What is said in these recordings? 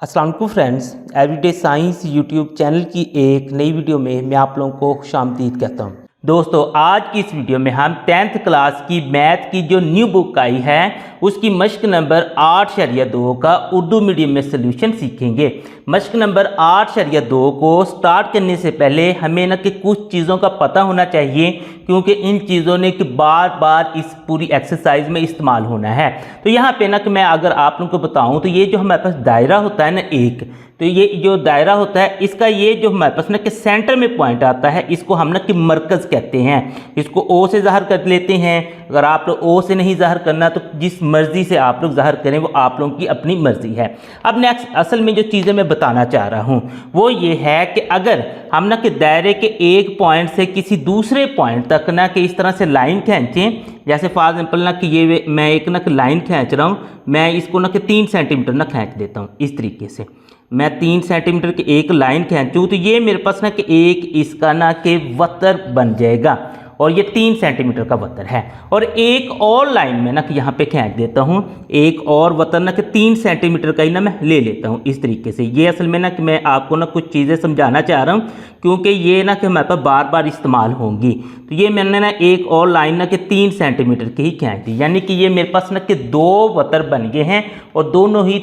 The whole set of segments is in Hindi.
अस्सलाम वालेकुम friends, everyday science YouTube channel की एक नई वीडियो में मैं आप लोगों को खुशामदीद कहता हूँ। दोस्तों, आज की इस वीडियो में हम 10th क्लास की मैथ की जो न्यू बुक आई है उसकी मश्क नंबर 8/2 का उर्दू मीडियम में सलूशन सीखेंगे। मश्क नंबर 8/2 को स्टार्ट करने से पहले हमें ना कि कुछ चीज़ों का पता होना चाहिए, क्योंकि इन चीज़ों ने कि बार बार इस पूरी एक्सरसाइज में इस्तेमाल होना है। तो यहाँ पे ना कि मैं अगर आप लोगों को बताऊँ तो ये जो हमारे पास दायरा होता है ना एक, तो ये जो दायरा होता है इसका ये जो हमारे पास ना कि सेंटर में पॉइंट आता है इसको हम ना कि मरकज़ कहते हैं। इसको ओ से ज़ाहिर कर लेते हैं। अगर आप लोग ओ से नहीं ज़ाहिर करना तो जिस मर्ज़ी से आप लोग ज़ाहिर करें वो आप लोगों की अपनी मर्ज़ी है। अब नेक्स्ट असल में जो चीज़ें मैं बताना चाह रहा हूँ वो ये है कि अगर हम ना कि दायरे के एक पॉइंट से किसी दूसरे पॉइंट तक ना कि इस तरह से लाइन खींचें, जैसे फॉर एग्जाम्पल ना कि ये मैं एक ना कि लाइन खींच रहा हूँ, मैं इसको ना कि 3 सेंटीमीटर ना खींच देता हूँ। इस तरीके से मैं 3 सेंटीमीटर की एक लाइन खींचूँ तो ये मेरे पास ना कि एक इसका ना कि वतर बन जाएगा और ये 3 सेंटीमीटर का वतर है। और एक और लाइन में ना कि यहाँ पे खींच देता हूँ, एक और वतर ना कि 3 सेंटीमीटर का ही ना मैं ले लेता हूँ। इस तरीके से ये असल में ना कि मैं आपको ना कुछ चीज़ें समझाना चाह रहा हूँ, क्योंकि ये ना कि हमारे पास बार बार इस्तेमाल होंगी। तो ये मैंने ना एक और लाइन ना कि 3 सेंटीमीटर की ही खींच दी, यानी कि ये मेरे पास ना कि 2 वतर बन गए हैं और दोनों ही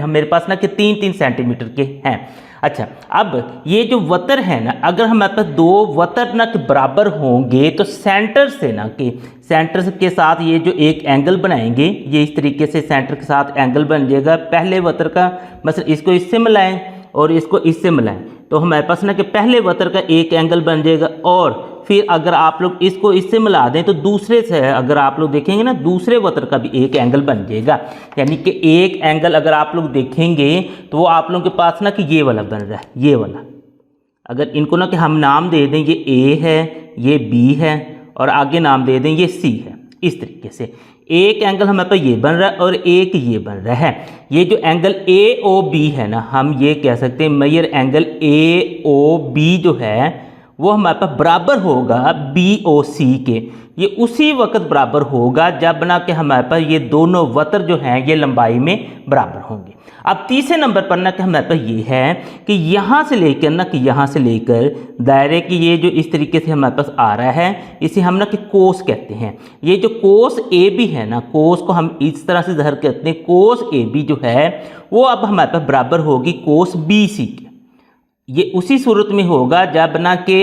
मेरे पास ना कि 3-3 सेंटीमीटर के हैं। अच्छा, अब ये जो वतर है ना, अगर हमारे पास 2 वतर ना कि बराबर होंगे तो सेंटर से ना कि सेंटर के साथ ये जो एक एंगल बनाएंगे, ये इस तरीके से सेंटर के साथ एंगल बन जाएगा। पहले वतर का मतलब इसको इससे मिलाएं और इसको इससे मिलाएं तो हमारे पास ना कि पहले वतर का एक एंगल बन जाएगा, और फिर अगर आप लोग इसको इससे मिला दें तो दूसरे से अगर आप लोग देखेंगे ना दूसरे वतर का भी एक एंगल बन जाएगा। यानी कि एक एंगल अगर आप लोग देखेंगे तो वो आप लोगों के पास ना कि ये वाला बन रहा है, ये वाला। अगर इनको ना कि हम नाम दे दें, ये ए है, ये बी है और आगे नाम दे दें ये सी है। इस तरीके से एक एंगल हमारे पास ये बन रहा है और एक ये बन रहा है। ये जो एंगल ए ओ बी है ना, हम ये कह सकते हैं major angle A O B जो है वो हमारे पास बराबर होगा बी ओ सी के। ये उसी वक्त बराबर होगा जब ना कि हमारे पास ये दोनों वतर जो हैं ये लंबाई में बराबर होंगे। अब तीसरे नंबर पर ना कि हमारे पास ये है कि यहाँ से लेकर ना कि यहाँ से लेकर दायरे की ये जो इस तरीके से हमारे पास आ रहा है इसे हम ना कि कोस कहते हैं। ये जो कोस ए बी है ना, कोस को हम इस तरह से ज़ाहिर करते हैं, कोस ए बी जो है वो अब हमारे पास बराबर होगी कोस बी सी के। ये उसी सूरत में होगा जब ना कि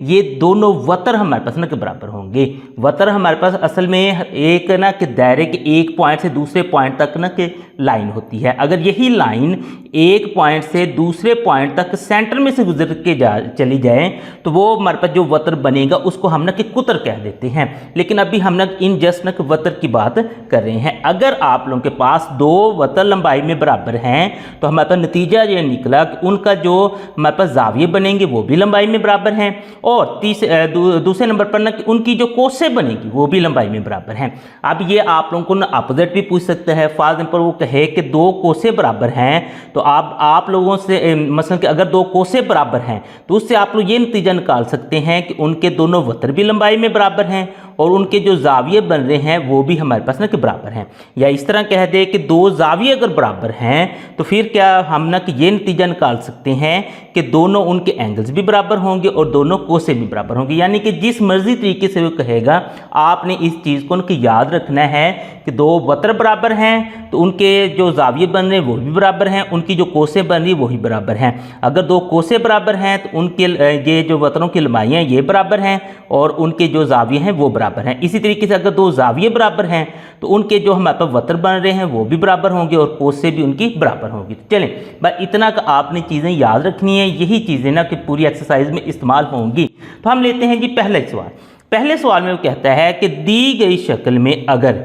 ये दोनों वतर हमारे पास ना के बराबर होंगे। वतर हमारे पास असल में एक ना कि दायरे के एक पॉइंट से दूसरे पॉइंट तक ना कि लाइन होती है। अगर यही लाइन एक पॉइंट से दूसरे पॉइंट तक सेंटर में से गुजर के चली जाए तो वो हमारे पास जो वतर बनेगा उसको हम ना कि कुतर कह देते हैं। लेकिन अभी हम ना इन जस्ट ना कि वतर की बात कर रहे हैं। अगर आप लोगों के पास 2 वतर लंबाई में बराबर हैं तो हमारे पास नतीजा ये निकला कि उनका जो हमारे पास जाविये बनेंगे वो भी लंबाई में बराबर हैं, और दूसरे नंबर पर ना कि उनकी जो कोसें बनेगी वो भी लंबाई में बराबर हैं। अब ये आप लोगों को ना अपोजिट भी पूछ सकते हैं। फॉर एग्जाम्पल वो कहे कि 2 कोसें बराबर हैं तो आप लोगों से मसलन कि अगर 2 कोसें बराबर हैं तो उससे आप लोग ये नतीजा निकाल सकते हैं कि उनके दोनों वतर भी लंबाई में बराबर हैं और उनके जो जाविये बन रहे हैं वो भी हमारे पास ना कि बराबर हैं। या इस तरह कह दे कि 2 जाविये अगर बराबर हैं तो फिर क्या हम ना कि ये नतीजा निकाल सकते हैं कि दोनों उनके एंगल्स भी बराबर होंगे और दोनों कोसें भी बराबर होंगी। यानी कि जिस मर्जी तरीके से वो कहेगा आपने इस चीज़ को कि याद रखना है कि 2 वतर बराबर हैं तो उनके जो जाविये बन रहे हैं वो भी बराबर हैं, उनकी जो कोसें बन रही है वो भी बराबर हैं। अगर 2 कोसें बराबर हैं तो उनके ये जो वतरों की लंबाइयाँ ये बराबर हैं और उनके जो जाविये हैं वो बराबर हैं। इसी तरीके से अगर 2 जाविये बराबर हैं तो उनके जो हमारे पास वतर बन रहे हैं वो भी बराबर होंगे और कोसें भी उनकी बराबर होंगी। तो चलें बस इतना का आपने चीज़ें याद रखनी है, यही चीज़ें ना कि पूरी एक्सरसाइज में इस्तेमाल होंगी। तो हम लेते हैं जी पहले सवाल। पहले सवाल में वो कहता है कि दी गई शक्ल में अगर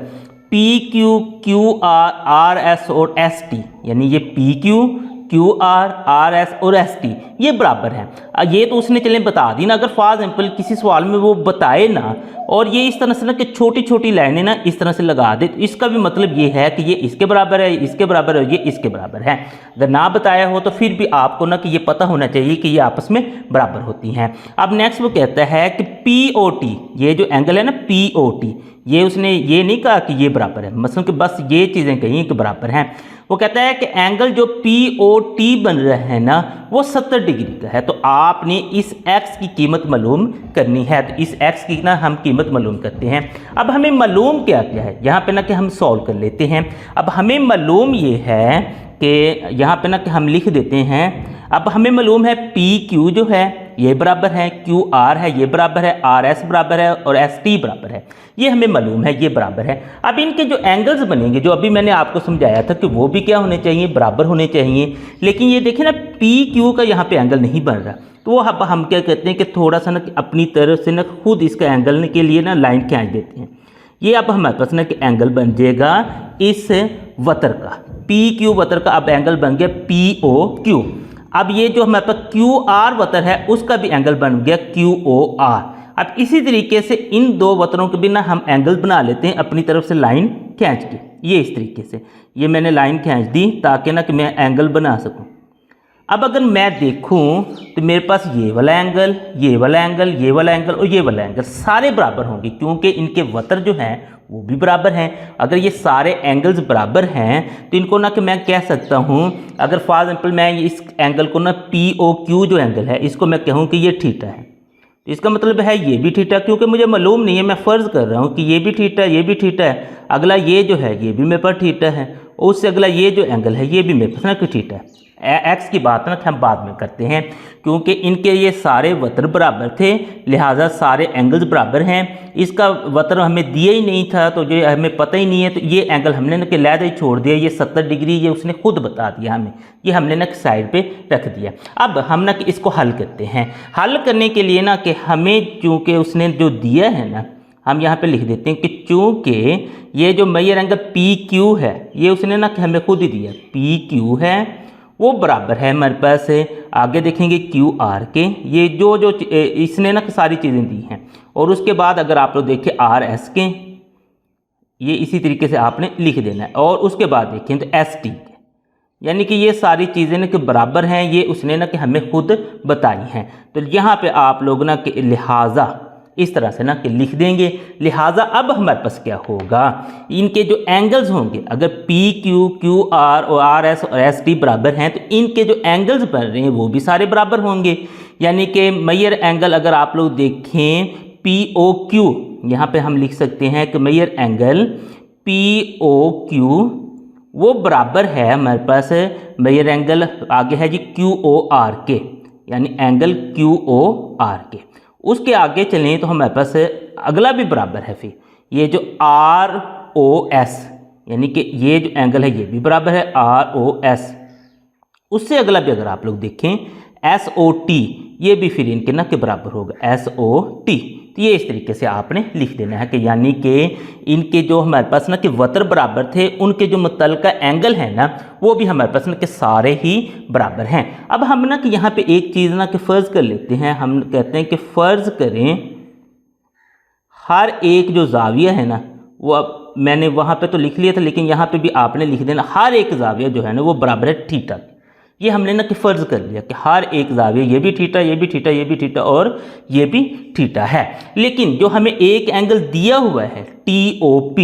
P Q Q R S और एस टी, यानी ये P Q Q R S और एस टी ये बराबर हैं। ये तो उसने चलें बता दी ना। अगर फॉर एग्जाम्पल किसी सवाल में वो बताए ना और ये इस तरह से ना कि छोटी छोटी लाइनें ना इस तरह से लगा दे तो इसका भी मतलब ये है कि ये इसके बराबर है, इसके बराबर है, ये इसके बराबर है। अगर ना बताया हो तो फिर भी आपको ना कि ये पता होना चाहिए कि ये आपस में बराबर होती हैं। अब नेक्स्ट वो कहता है कि पी ओ टी, ये जो एंगल है ना पी ओ टी, ये उसने ये नहीं कहा कि ये बराबर है, मतलब कि बस ये चीज़ें कही कि बराबर हैं। वो कहता है कि एंगल जो POT बन रहा है ना वो 70 डिग्री का है। तो आपने इस x की कीमत मालूम करनी है। तो इस x की ना हम कीमत मालूम करते हैं। अब हमें मालूम क्या क्या है यहाँ पे ना कि हम सॉल्व कर लेते हैं। अब हमें मालूम ये है कि यहाँ पे ना कि हम लिख देते हैं। अब हमें मालूम है PQ जो है ये बराबर है, QR है ये बराबर है, RS बराबर है और ST बराबर है। ये हमें मालूम है, ये बराबर है। अब इनके जो एंगल्स बनेंगे जो अभी मैंने आपको समझाया था कि वो भी क्या होने चाहिए, बराबर होने चाहिए। लेकिन ये देखें ना PQ का यहाँ पे एंगल नहीं बन रहा। तो वो अब हम क्या कहते हैं कि थोड़ा सा ना अपनी तरफ से ना खुद इसका एंगल के लिए ना लाइन खींच देते हैं। ये अब हमारे पास ना कि एंगल बन जाएगा इस वतर का, PQ वतर का अब एंगल बन गया POQ। अब ये जो हमारे पास QR वतर है उसका भी एंगल बन गया QOR। अब इसी तरीके से इन दो वतरों के भी ना हम एंगल बना लेते हैं अपनी तरफ से लाइन खींच के। ये इस तरीके से ये मैंने लाइन खींच दी ताकि ना कि मैं एंगल बना सकूं। अब अगर मैं देखूं तो मेरे पास ये वाला एंगल, ये वाला एंगल, ये वाला एंगल और ये वाला एंगल सारे बराबर होंगे क्योंकि इनके वतर जो हैं वो भी बराबर हैं। अगर ये सारे एंगल्स बराबर हैं तो इनको ना कि मैं कह सकता हूँ, अगर फॉर एग्जांपल मैं इस एंगल को ना POQ जो एंगल है इसको मैं कहूँ कि ये थीटा है, तो इसका मतलब है ये भी थीटा, क्योंकि मुझे मालूम नहीं है, मैं फ़र्ज़ कर रहा हूँ कि ये भी थीटा, ये भी थीटा है। अगला ये जो है ये भी मेरे पास थीटा है और उससे अगला ये जो एंगल है ये भी मेरे पास ना कि थीटा है। एक्स की बात ना हम बाद में करते हैं क्योंकि इनके ये सारे वतर बराबर थे, लिहाजा सारे एंगल्स बराबर हैं। इसका वतर हमें दिया ही नहीं था तो ये हमें पता ही नहीं है, तो ये एंगल हमने ना कि लहदा ही छोड़ दिया। ये 70 डिग्री ये उसने खुद बता दिया हमें, ये हमने ना साइड पे रख दिया। अब हम ना कि इसको हल करते हैं। हल करने के लिए ना कि हमें चूँकि उसने जो दिया है ना हम यहाँ पे लिख देते हैं कि चूँकि ये जो मेजर एंगल PQ है ये उसने ना कि हमें खुद ही दिया, PQ है वो बराबर है हमारे पास, आगे देखेंगे QR के, ये जो इसने ना सारी चीज़ें दी हैं। और उसके बाद अगर आप लोग देखें RS के, ये इसी तरीके से आपने लिख देना है। और उसके बाद देखें तो ST के, यानी कि ये सारी चीज़ें ना कि बराबर हैं, ये उसने ना कि हमें खुद बताई हैं। तो यहाँ पे आप लोग ना कि लिहाजा इस तरह से ना कि लिख देंगे। लिहाजा अब हमारे पास क्या होगा, इनके जो एंगल्स होंगे अगर PQ, QR और RS और ST बराबर हैं तो इनके जो एंगल्स बन रहे हैं वो भी सारे बराबर होंगे। यानी कि मेजर एंगल अगर आप लोग देखें POQ, यहाँ पे हम लिख सकते हैं कि मेजर एंगल POQ वो बराबर है हमारे पास मेजर एंगल आगे है जी QOR के, यानी एंगल QOR के। उसके आगे चलें तो हमारे पास अगला भी बराबर है, फिर ये जो ROS यानी कि ये जो एंगल है ये भी बराबर है ROS। उससे अगला भी अगर आप लोग देखें SOT, ये भी फिर इनके ना के बराबर होगा SOT। तो ये इस तरीके से आपने लिख देना है कि यानी कि इनके जो हमारे पास ना कि वतर बराबर थे उनके जो मुतल्लिका एंगल है ना वो भी हमारे पास ना कि सारे ही बराबर हैं। अब हम ना कि यहाँ पे एक चीज़ ना कि फ़र्ज़ कर लेते हैं, हम कहते हैं कि फ़र्ज़ करें हर एक जो जाविया है ना वो, अब मैंने वहाँ पे तो लिख लिया था लेकिन यहाँ पे भी आपने लिख देना, हर एक जाविया जो है ना वो बराबर है थीटा। ये हमने ना कि फ़र्ज़ कर लिया कि हर एक जाविया ये भी थीटा, ये भी थीटा, ये भी थीटा और ये भी थीटा है। लेकिन जो हमें एक एंगल दिया हुआ है TOP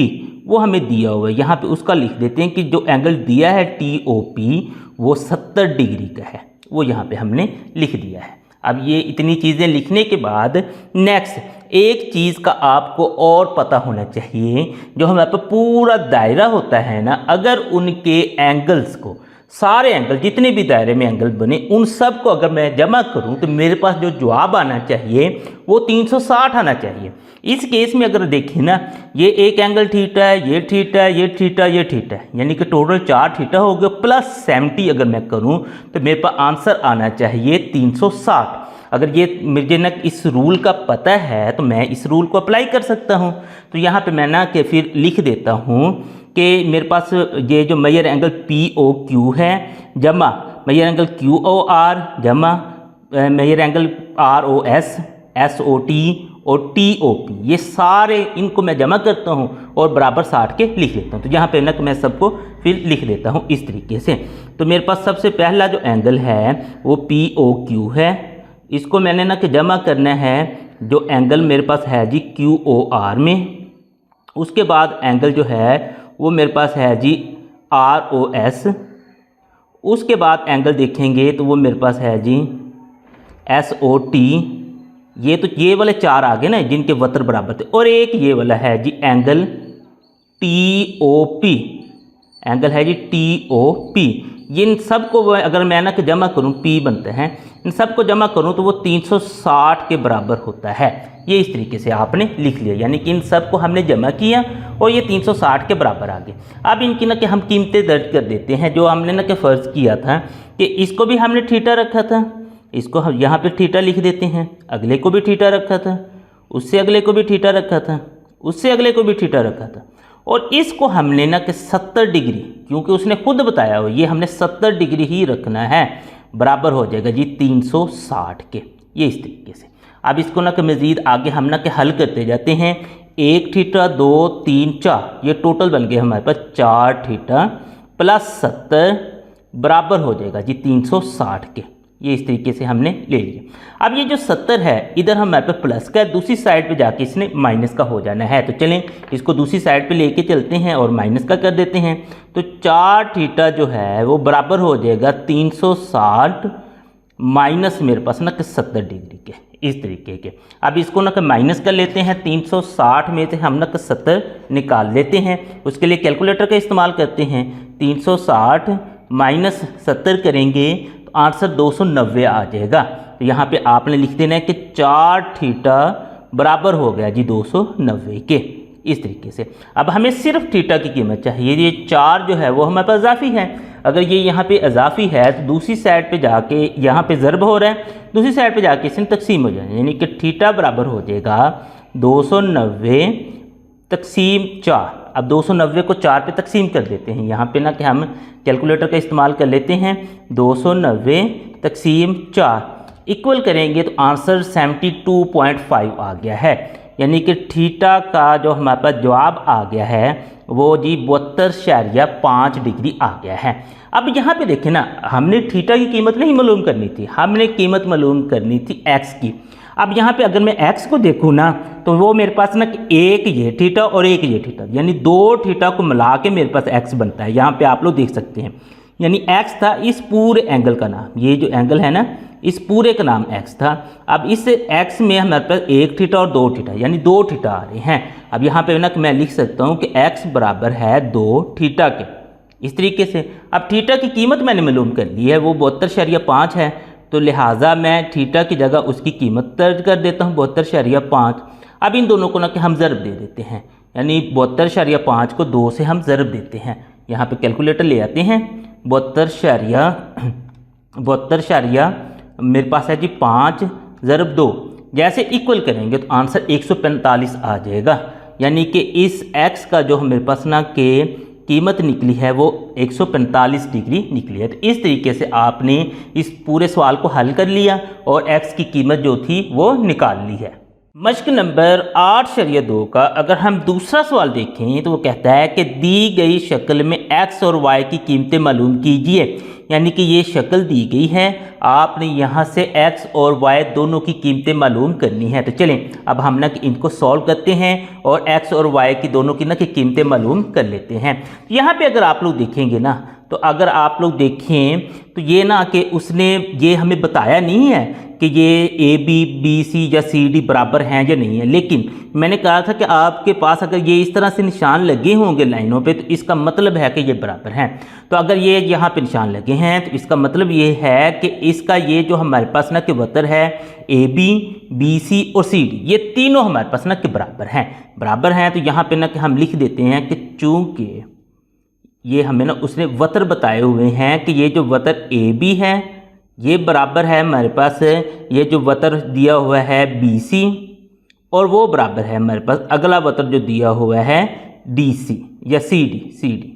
वो हमें दिया हुआ है, यहाँ पे उसका लिख देते हैं कि जो एंगल दिया है TOP वो 70 डिग्री का है, वो यहाँ पे हमने लिख दिया है। अब ये इतनी चीज़ें लिखने के बाद नेक्स्ट एक चीज़ का आपको और पता होना चाहिए, जो हमारे पास पूरा दायरा होता है ना, अगर उनके एंगल्स को सारे एंगल जितने भी दायरे में एंगल बने उन सब को अगर मैं जमा करूं तो मेरे पास जो जवाब आना चाहिए वो 360 आना चाहिए। इस केस में अगर देखें ना ये एक एंगल थीटा है, ये थीटा है, ये थीटा, ये थीटा है, यानी कि टोटल 4 थीटा हो गए प्लस 70 अगर मैं करूं तो मेरे पास आंसर आना चाहिए 360। अगर ये मुझे ना इस रूल का पता है तो मैं इस रूल को अप्लाई कर सकता हूँ। तो यहाँ पे मैं ना कि फिर लिख देता हूँ कि मेरे पास ये जो मेजर एंगल POQ है जमा मेजर एंगल QOR जमा मेजर एंगल ROS, SOT और TOP, ये सारे इनको मैं जमा करता हूँ और बराबर 60 के लिख लेता हूँ। तो यहाँ पे ना मैं सबको फिर लिख देता हूँ इस तरीके से। तो मेरे पास सबसे पहला जो एंगल है वो POQ है, इसको मैंने ना कि जमा करना है जो एंगल मेरे पास है जी QOR में। उसके बाद एंगल जो है वो मेरे पास है जी ROS। उसके बाद एंगल देखेंगे तो वो मेरे पास है जी SOT। ये वाले 4 आ गए ना जिनके वतर बराबर थे। और एक ये वाला है जी एंगल TOP, एंगल है जी TOP। इन सब को अगर मैं ना कि जमा करूं, P बनते हैं, इन सब को जमा करूं तो वो 360 के बराबर होता है। ये इस तरीके से आपने लिख लिया, यानी कि इन सब को हमने जमा किया और ये 360 के बराबर आ गए। अब इनकी ना कि हम कीमतें दर्ज कर देते हैं। जो हमने ना कि फ़र्ज़ किया था कि इसको भी हमने थीटा रखा था, इसको हम यहाँ पे थीटा लिख देते हैं, अगले को भी थीटा रखा था, उससे अगले को भी थीटा रखा था, उससे अगले को भी थीटा रखा था, और इसको हमने ना कि 70 डिग्री, क्योंकि उसने खुद बताया हो ये हमने 70 डिग्री ही रखना है, बराबर हो जाएगा जी 360 के। ये इस तरीके से। अब इसको ना कि मज़ीद आगे हम ना कि हल करते जाते हैं। 1 थीटा 2 3 4, ये टोटल बन गए हमारे पास 4 थीटा प्लस 70 बराबर हो जाएगा जी 360 के। ये इस तरीके से हमने ले लिया। अब ये जो 70 है इधर हमारे पास प्लस का है, दूसरी साइड पे जाके इसने माइनस का हो जाना है। तो चलें इसको दूसरी साइड पे लेके चलते हैं और माइनस का कर देते हैं। तो 4 थीटा जो है वो बराबर हो जाएगा 360 माइनस मेरे पास ना कि 70 डिग्री के, इस तरीके के। अब इसको ना कि माइनस कर लेते हैं, 360 में से हम ना कि 70 निकाल लेते हैं। उसके लिए कैलकुलेटर का इस्तेमाल करते हैं। 360 माइनस 70 करेंगे तो आंसर 290 आ जाएगा। तो यहाँ पे आपने लिख देना है कि 4 थीटा बराबर हो गया जी 290 के, इस तरीके से। अब हमें सिर्फ थीटा की कीमत चाहिए। ये 4 जो है वो हमारे पास इजाफी है। अगर ये यहाँ पे इजाफी है तो दूसरी साइड पे जाके, यहाँ पे ज़रब हो रहा है, दूसरी साइड पे जाके इसमें तकसीम हो जाए, यानी कि थीटा बराबर हो जाएगा 290 तकसीम 4। अब 290 को 4 पे तकसीम कर देते हैं। यहाँ पे ना कि हम कैलकुलेटर का इस्तेमाल कर लेते हैं। 290 तकसीम 4 इक्वल करेंगे तो आंसर 72.5 आ गया है, यानी कि थीटा का जो हमारे पास जवाब आ गया है वो जी 72.5 डिग्री आ गया है। अब यहाँ पे देखें ना, हमने थीटा की कीमत नहीं मालूम करनी थी, हमने कीमत मालूम करनी थी एक्स की। अब यहाँ पे अगर मैं एक्स को देखूँ ना तो वो मेरे पास ना एक ये थीटा और एक ये थीटा, यानी 2 थीटा को मिला के मेरे पास एक्स बनता है। यहाँ पे आप लोग देख सकते हैं, यानी एक्स था इस पूरे एंगल का नाम, ये जो एंगल है ना इस पूरे का नाम एक्स था। अब इस एक्स में हमारे पास 1 थीटा और 2 थीटा, यानी 2 थीटा आ रहे हैं। अब यहाँ पे ना मैं लिख सकता हूँ कि एक्स बराबर है 2 थीटा के, इस तरीके से। अब थीटा की कीमत मैंने मालूम कर ली है, वो 72.5 है, तो लिहाजा मैं थीटा की जगह उसकी कीमत दर्ज कर देता हूँ 72.5। अब इन दोनों को ना कि हम ज़रब दे देते हैं, यानी 72.5 को 2 से हम ज़रब देते हैं। यहाँ पे कैलकुलेटर ले आते हैं। 72 मेरे पास है जी 5 ज़रब 2, जैसे इक्वल करेंगे तो आंसर 145 आ जाएगा, यानी कि इस एक्स का जो मेरे पास ना के कीमत निकली है वो 145 डिग्री निकली है। तो इस तरीके से आपने इस पूरे सवाल को हल कर लिया और एक्स की कीमत जो थी वो निकाल ली है। मश्क नंबर 8.2 का अगर हम दूसरा सवाल देखें तो वो कहता है कि दी गई शक्ल में एक्स और वाई की कीमतें मालूम कीजिए, यानी कि ये शक्ल दी गई है, आपने यहाँ से एक्स और वाई दोनों की कीमतें मालूम करनी है। तो चलें अब हम ना कि इनको सॉल्व करते हैं और एक्स और वाई की दोनों की ना कि कीमतें मालूम कर लेते हैं। यहाँ पे अगर आप लोग देखेंगे ना, तो अगर आप लोग देखें तो ये ना कि उसने ये हमें बताया नहीं है कि ये ए बी बी सी या सी डी बराबर हैं या नहीं है, लेकिन मैंने कहा था कि आपके पास अगर ये इस तरह से निशान लगे होंगे लाइनों पे तो इसका मतलब है कि ये बराबर हैं। तो अगर ये यहाँ पे निशान लगे हैं तो इसका मतलब ये है कि इसका ये जो हमारे पास ना कि वतर है ए बी सी और सी डी, ये तीनों हमारे पास ना कि बराबर हैं। तो यहाँ पे ना कि हम लिख देते हैं कि चूँकि ये हमें ना उसने वतर बताए हुए हैं कि ये जो वतर ए बी है ये बराबर है हमारे पास ये जो वतर दिया हुआ है बी सी, और वो बराबर है हमारे पास अगला वतर जो दिया हुआ है डी सी या सी डी,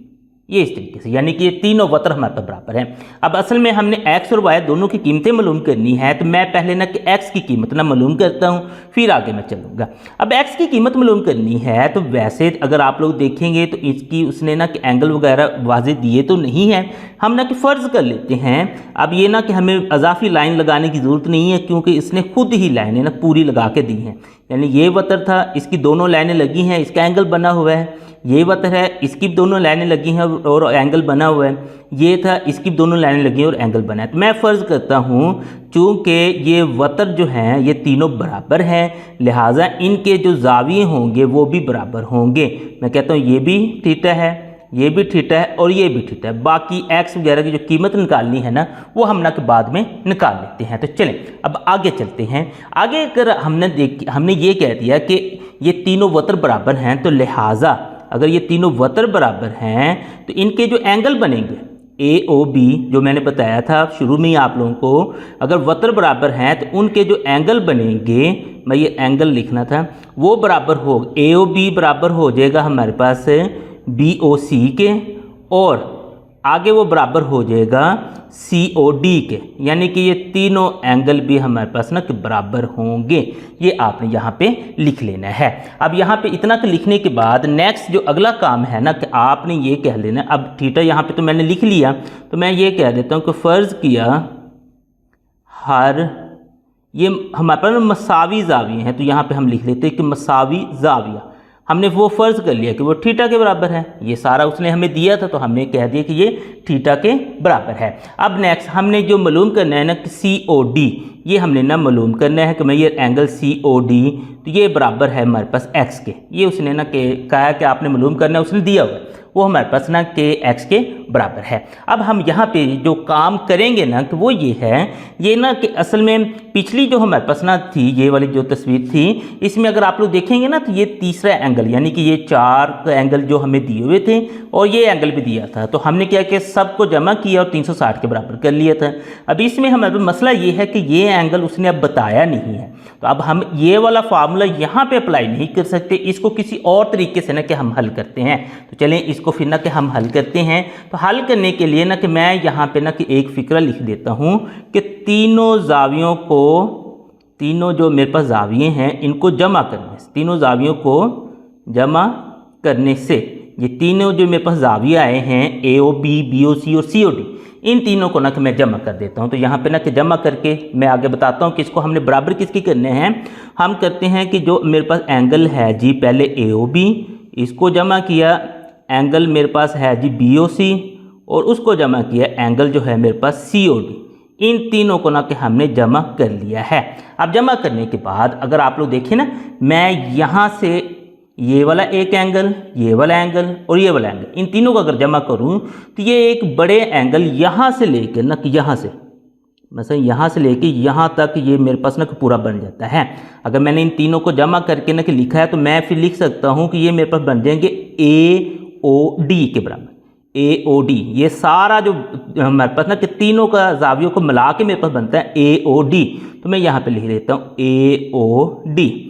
ये इस तरीके से, यानी कि ये तीनों वतर हमारे पास बराबर हैं। अब असल में हमने एक्स और वाई दोनों की कीमतें मालूम करनी है, तो मैं पहले ना कि एक्स की कीमत ना मालूम करता हूँ, फिर आगे मैं चलूँगा। अब एक्स की कीमत मालूम करनी है तो वैसे अगर आप लोग देखेंगे तो इसकी उसने ना कि एंगल वगैरह वाजे दिए तो नहीं है, हम ना कि फ़र्ज़ कर लेते हैं। अब ये ना कि हमें अजाफी लाइन लगाने की ज़रूरत नहीं है, क्योंकि इसने खुद ही लाइनें ना पूरी लगा के दी हैं, यानी ये वतर था, इसकी दोनों लाइनें लगी हैं, इसका एंगल बना हुआ है, ये वतर है, इसकी दोनों लाइनें लगी हैं और एंगल बना हुआ है। ये था, इसकी दोनों लाइनें लगी हैं और एंगल बना है। तो मैं फ़र्ज़ करता हूँ चूँकि ये वतर जो हैं ये तीनों बराबर हैं, लिहाजा इनके जो ज़ाविये होंगे वो भी बराबर होंगे। मैं कहता हूँ ये भी थीटा है, ये भी थीटा है और ये भी थीटा है। बाकी एक्स वगैरह की जो कीमत निकालनी है ना वो हम ना के बाद में निकाल लेते हैं। तो चलें अब आगे चलते हैं। आगे अगर हमने ये कह दिया कि ये तीनों वतर बराबर हैं, तो लिहाजा अगर ये तीनों वतर बराबर हैं तो इनके जो एंगल बनेंगे ए ओ बी, जो मैंने बताया था शुरू में ही आप लोगों को, अगर वतर बराबर हैं तो उनके जो एंगल बनेंगे, मैं ये एंगल लिखना था, वो बराबर हो, ए ओ बी बराबर हो जाएगा हमारे पास बी ओ सी के, और आगे वो बराबर हो जाएगा सी ओ डी के, यानी कि ये तीनों एंगल भी हमारे पास ना कि बराबर होंगे। ये आपने यहाँ पे लिख लेना है। अब यहाँ पे इतना के लिखने के बाद नेक्स्ट जो अगला काम है ना कि आपने ये कह लेना, अब थीटा यहाँ पे तो मैंने लिख लिया, तो मैं ये कह देता हूँ कि फ़र्ज़ किया हर, ये हमारे पास मसावी ज़ाविये हैं, तो यहाँ पे हम लिख लेते हैं कि मसावी ज़ाविया। हमने वो फ़र्ज़ कर लिया कि वो थीटा के बराबर है। ये सारा उसने हमें दिया था तो हमने कह दिया कि ये थीटा के बराबर है। अब नेक्स्ट हमने जो मालूम करना है ना कि सी ओ डी, ये हमने ना मालूम करना है कि मैं ये एंगल सी ओ डी, तो ये बराबर है हमारे पास एक्स के। ये उसने ना कहा कि आपने मालूम करना है, उसने दिया हुआ है, वो हमारे पास ना के एक्स के बराबर है। अब हम यहाँ पे जो काम करेंगे ना कि वो ये है, ये ना कि असल में पिछली जो हमारे पास ना थी, ये वाली जो तस्वीर थी, इसमें अगर आप लोग देखेंगे ना तो ये तीसरा एंगल, यानी कि ये 4 एंगल जो हमें दिए हुए थे और ये एंगल भी दिया था, तो हमने क्या किया, सबको जमा किया और 360 के बराबर कर लिया था। अब इसमें हमारे मसला ये है कि ये एंगल उसने अब बताया नहीं है, तो अब हम ये वाला फार्मूला यहाँ पे अप्लाई नहीं कर सकते, इसको किसी और तरीके से ना कि हम हल करते हैं। तो चलें इसको फिर ना कि हम हल करते हैं। तो हल करने के लिए ना कि मैं यहाँ पे ना कि एक फ़िक्रा लिख देता हूँ कि तीनों ज़ावियों को, तीनों जो मेरे पास ज़ाविये हैं इनको जमा करने से, तीनों ज़ावियों को जमा करने से, ये तीनों जो मेरे पास ज़ाविये आए हैं ए ओ बी, बी ओ सी और सी ओ डी, इन तीनों को ना कि मैं जमा कर देता हूँ। तो यहाँ पे ना कि जमा करके मैं आगे बताता हूँ कि इसको हमने बराबर किसकी करने हैं। हम करते हैं कि जो मेरे पास एंगल है जी, पहले ए ओ बी, इसको जमा किया, एंगल मेरे पास है जी बी ओ सी, और उसको जमा किया एंगल जो है मेरे पास सी ओ डी। इन तीनों को ना कि हमने जमा कर लिया है। अब जमा करने के बाद अगर आप लोग देखें ना, मैं यहाँ से ये वाला एक एंगल, ये वाला एंगल और ये वाला एंगल, इन तीनों को अगर जमा करूं तो ये एक बड़े एंगल यहाँ से लेकर ना कि यहाँ से, मतलब यहाँ से लेके यहाँ तक ये मेरे पास ना पूरा बन जाता है। अगर मैंने इन तीनों को जमा करके ना कि लिखा है तो मैं फिर लिख सकता हूँ कि ये मेरे पास बन जाएंगे ए ओ डी के बराबर। ए ओ डी, ये सारा जो हमारे पास ना कि तीनों का ज़ावियों को मिला के मेरे पास बनता है ए ओ डी। तो मैं यहाँ पे लिख देता हूँ ए ओ डी।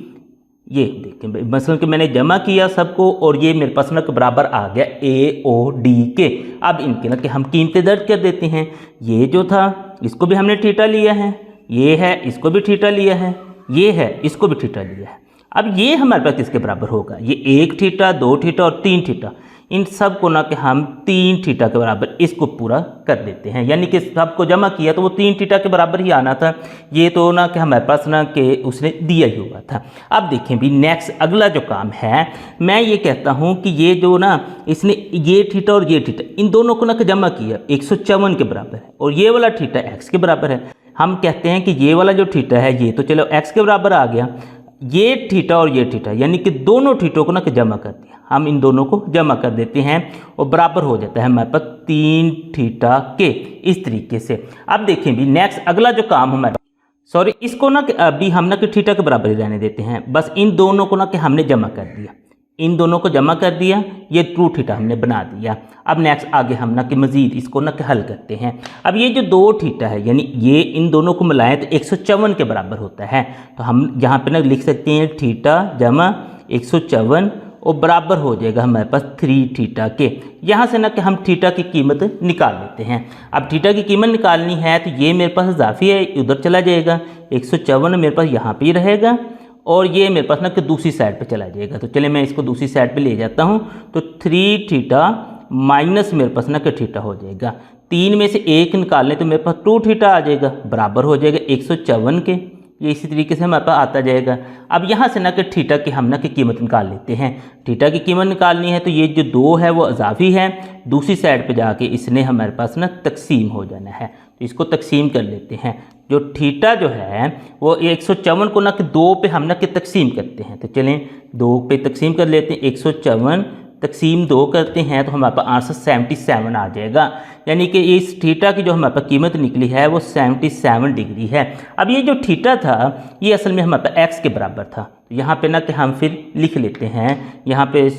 ये देखें मसलन कि मैंने जमा किया सबको और ये मेरे पास ना बराबर आ गया ए ओ डी के। अब इनके ना कि हम कीमतें दर्ज कर देते हैं। ये जो था इसको भी हमने थीटा लिया है, ये है इसको भी थीटा लिया है, ये है इसको भी थीटा लिया है। अब ये हमारे पास किसके बराबर होगा, ये 1 थीटा, 2 थीटा और 3 थीटा, इन सब को ना कि हम 3 थीटा के बराबर इसको पूरा कर देते हैं। यानी कि सबको जमा किया तो वो 3 थीटा के बराबर ही आना था। ये तो ना कि हमारे पास ना कि उसने दिया ही हुआ था। अब देखें भी नेक्स्ट अगला जो काम है, मैं ये कहता हूँ कि ये जो ना इसने ये थीटा और ये थीटा, इन दोनों को ना कि जमा किया 154 के बराबर है, और ये वाला थीटा एक्स के बराबर है। हम कहते हैं कि ये वाला जो थीटा है ये तो चलो एक्स के बराबर आ गया, ये थीटा और ये थीटा यानी कि दोनों थीटों को ना कि जमा कर दिया। हम इन दोनों को जमा कर देते हैं और बराबर हो जाता है हमारे पास 3 थीटा के, इस तरीके से। अब देखें भी नेक्स्ट अगला जो काम हमारे, सॉरी इसको ना कि अभी हम ना कि थीटा के बराबर ही रहने देते हैं। बस इन दोनों को ना कि हमने जमा कर दिया, इन दोनों को जमा कर दिया, ये ट्रू थीटा हमने बना दिया। अब नेक्स्ट आगे हम ना कि मज़ीद इसको ना कि हल करते हैं। अब ये जो 2 थीटा है यानी ये इन दोनों को मिलाएं तो 154 के बराबर होता है। तो हम यहाँ पे ना लिख सकते हैं थीटा जमा 154 और बराबर हो जाएगा हमारे पास 3 थीटा के। यहाँ से ना कि हम थीटा की कीमत निकाल लेते हैं। अब थीटा की कीमत निकालनी है तो ये मेरे पास इजाफी है, उधर चला जाएगा, 154 मेरे पास यहाँ पे ही रहेगा और ये मेरे पास ना कि दूसरी साइड पे चला जाएगा। तो चलिए मैं इसको दूसरी साइड पे ले जाता हूँ। तो 3 थीटा माइनस मेरे पास ना कि थीटा हो जाएगा। 3 में से 1 निकाल लें तो मेरे पास 2 थीटा आ जाएगा, बराबर हो जाएगा 154 के। ये इसी तरीके से हमारे पास आता जाएगा। अब यहाँ से ना कि थीटा की हम ना की कीमत निकाल लेते हैं। थीटा की कीमत निकालनी है तो ये जो 2 है वो इजाफी है, दूसरी साइड पे जाके इसने हमारे पास ना तकसीम हो जाना है, तो इसको तकसीम कर लेते हैं। जो थीटा जो है वो 154 को ना कि 2 पे हम ना कि तकसीम करते हैं, तो चलें 2 पे तकसीम कर लेते हैं। 154 तकसीम 2 करते हैं तो हमारे पास आंसर 77 आ जाएगा, यानी कि इस थीटा की जो हमारे पास कीमत निकली है वो 77 डिग्री है। अब ये जो थीटा था ये असल में हमारे पास एक्स के बराबर था, तो यहाँ पे ना कि हम फिर लिख लेते हैं, यहाँ पे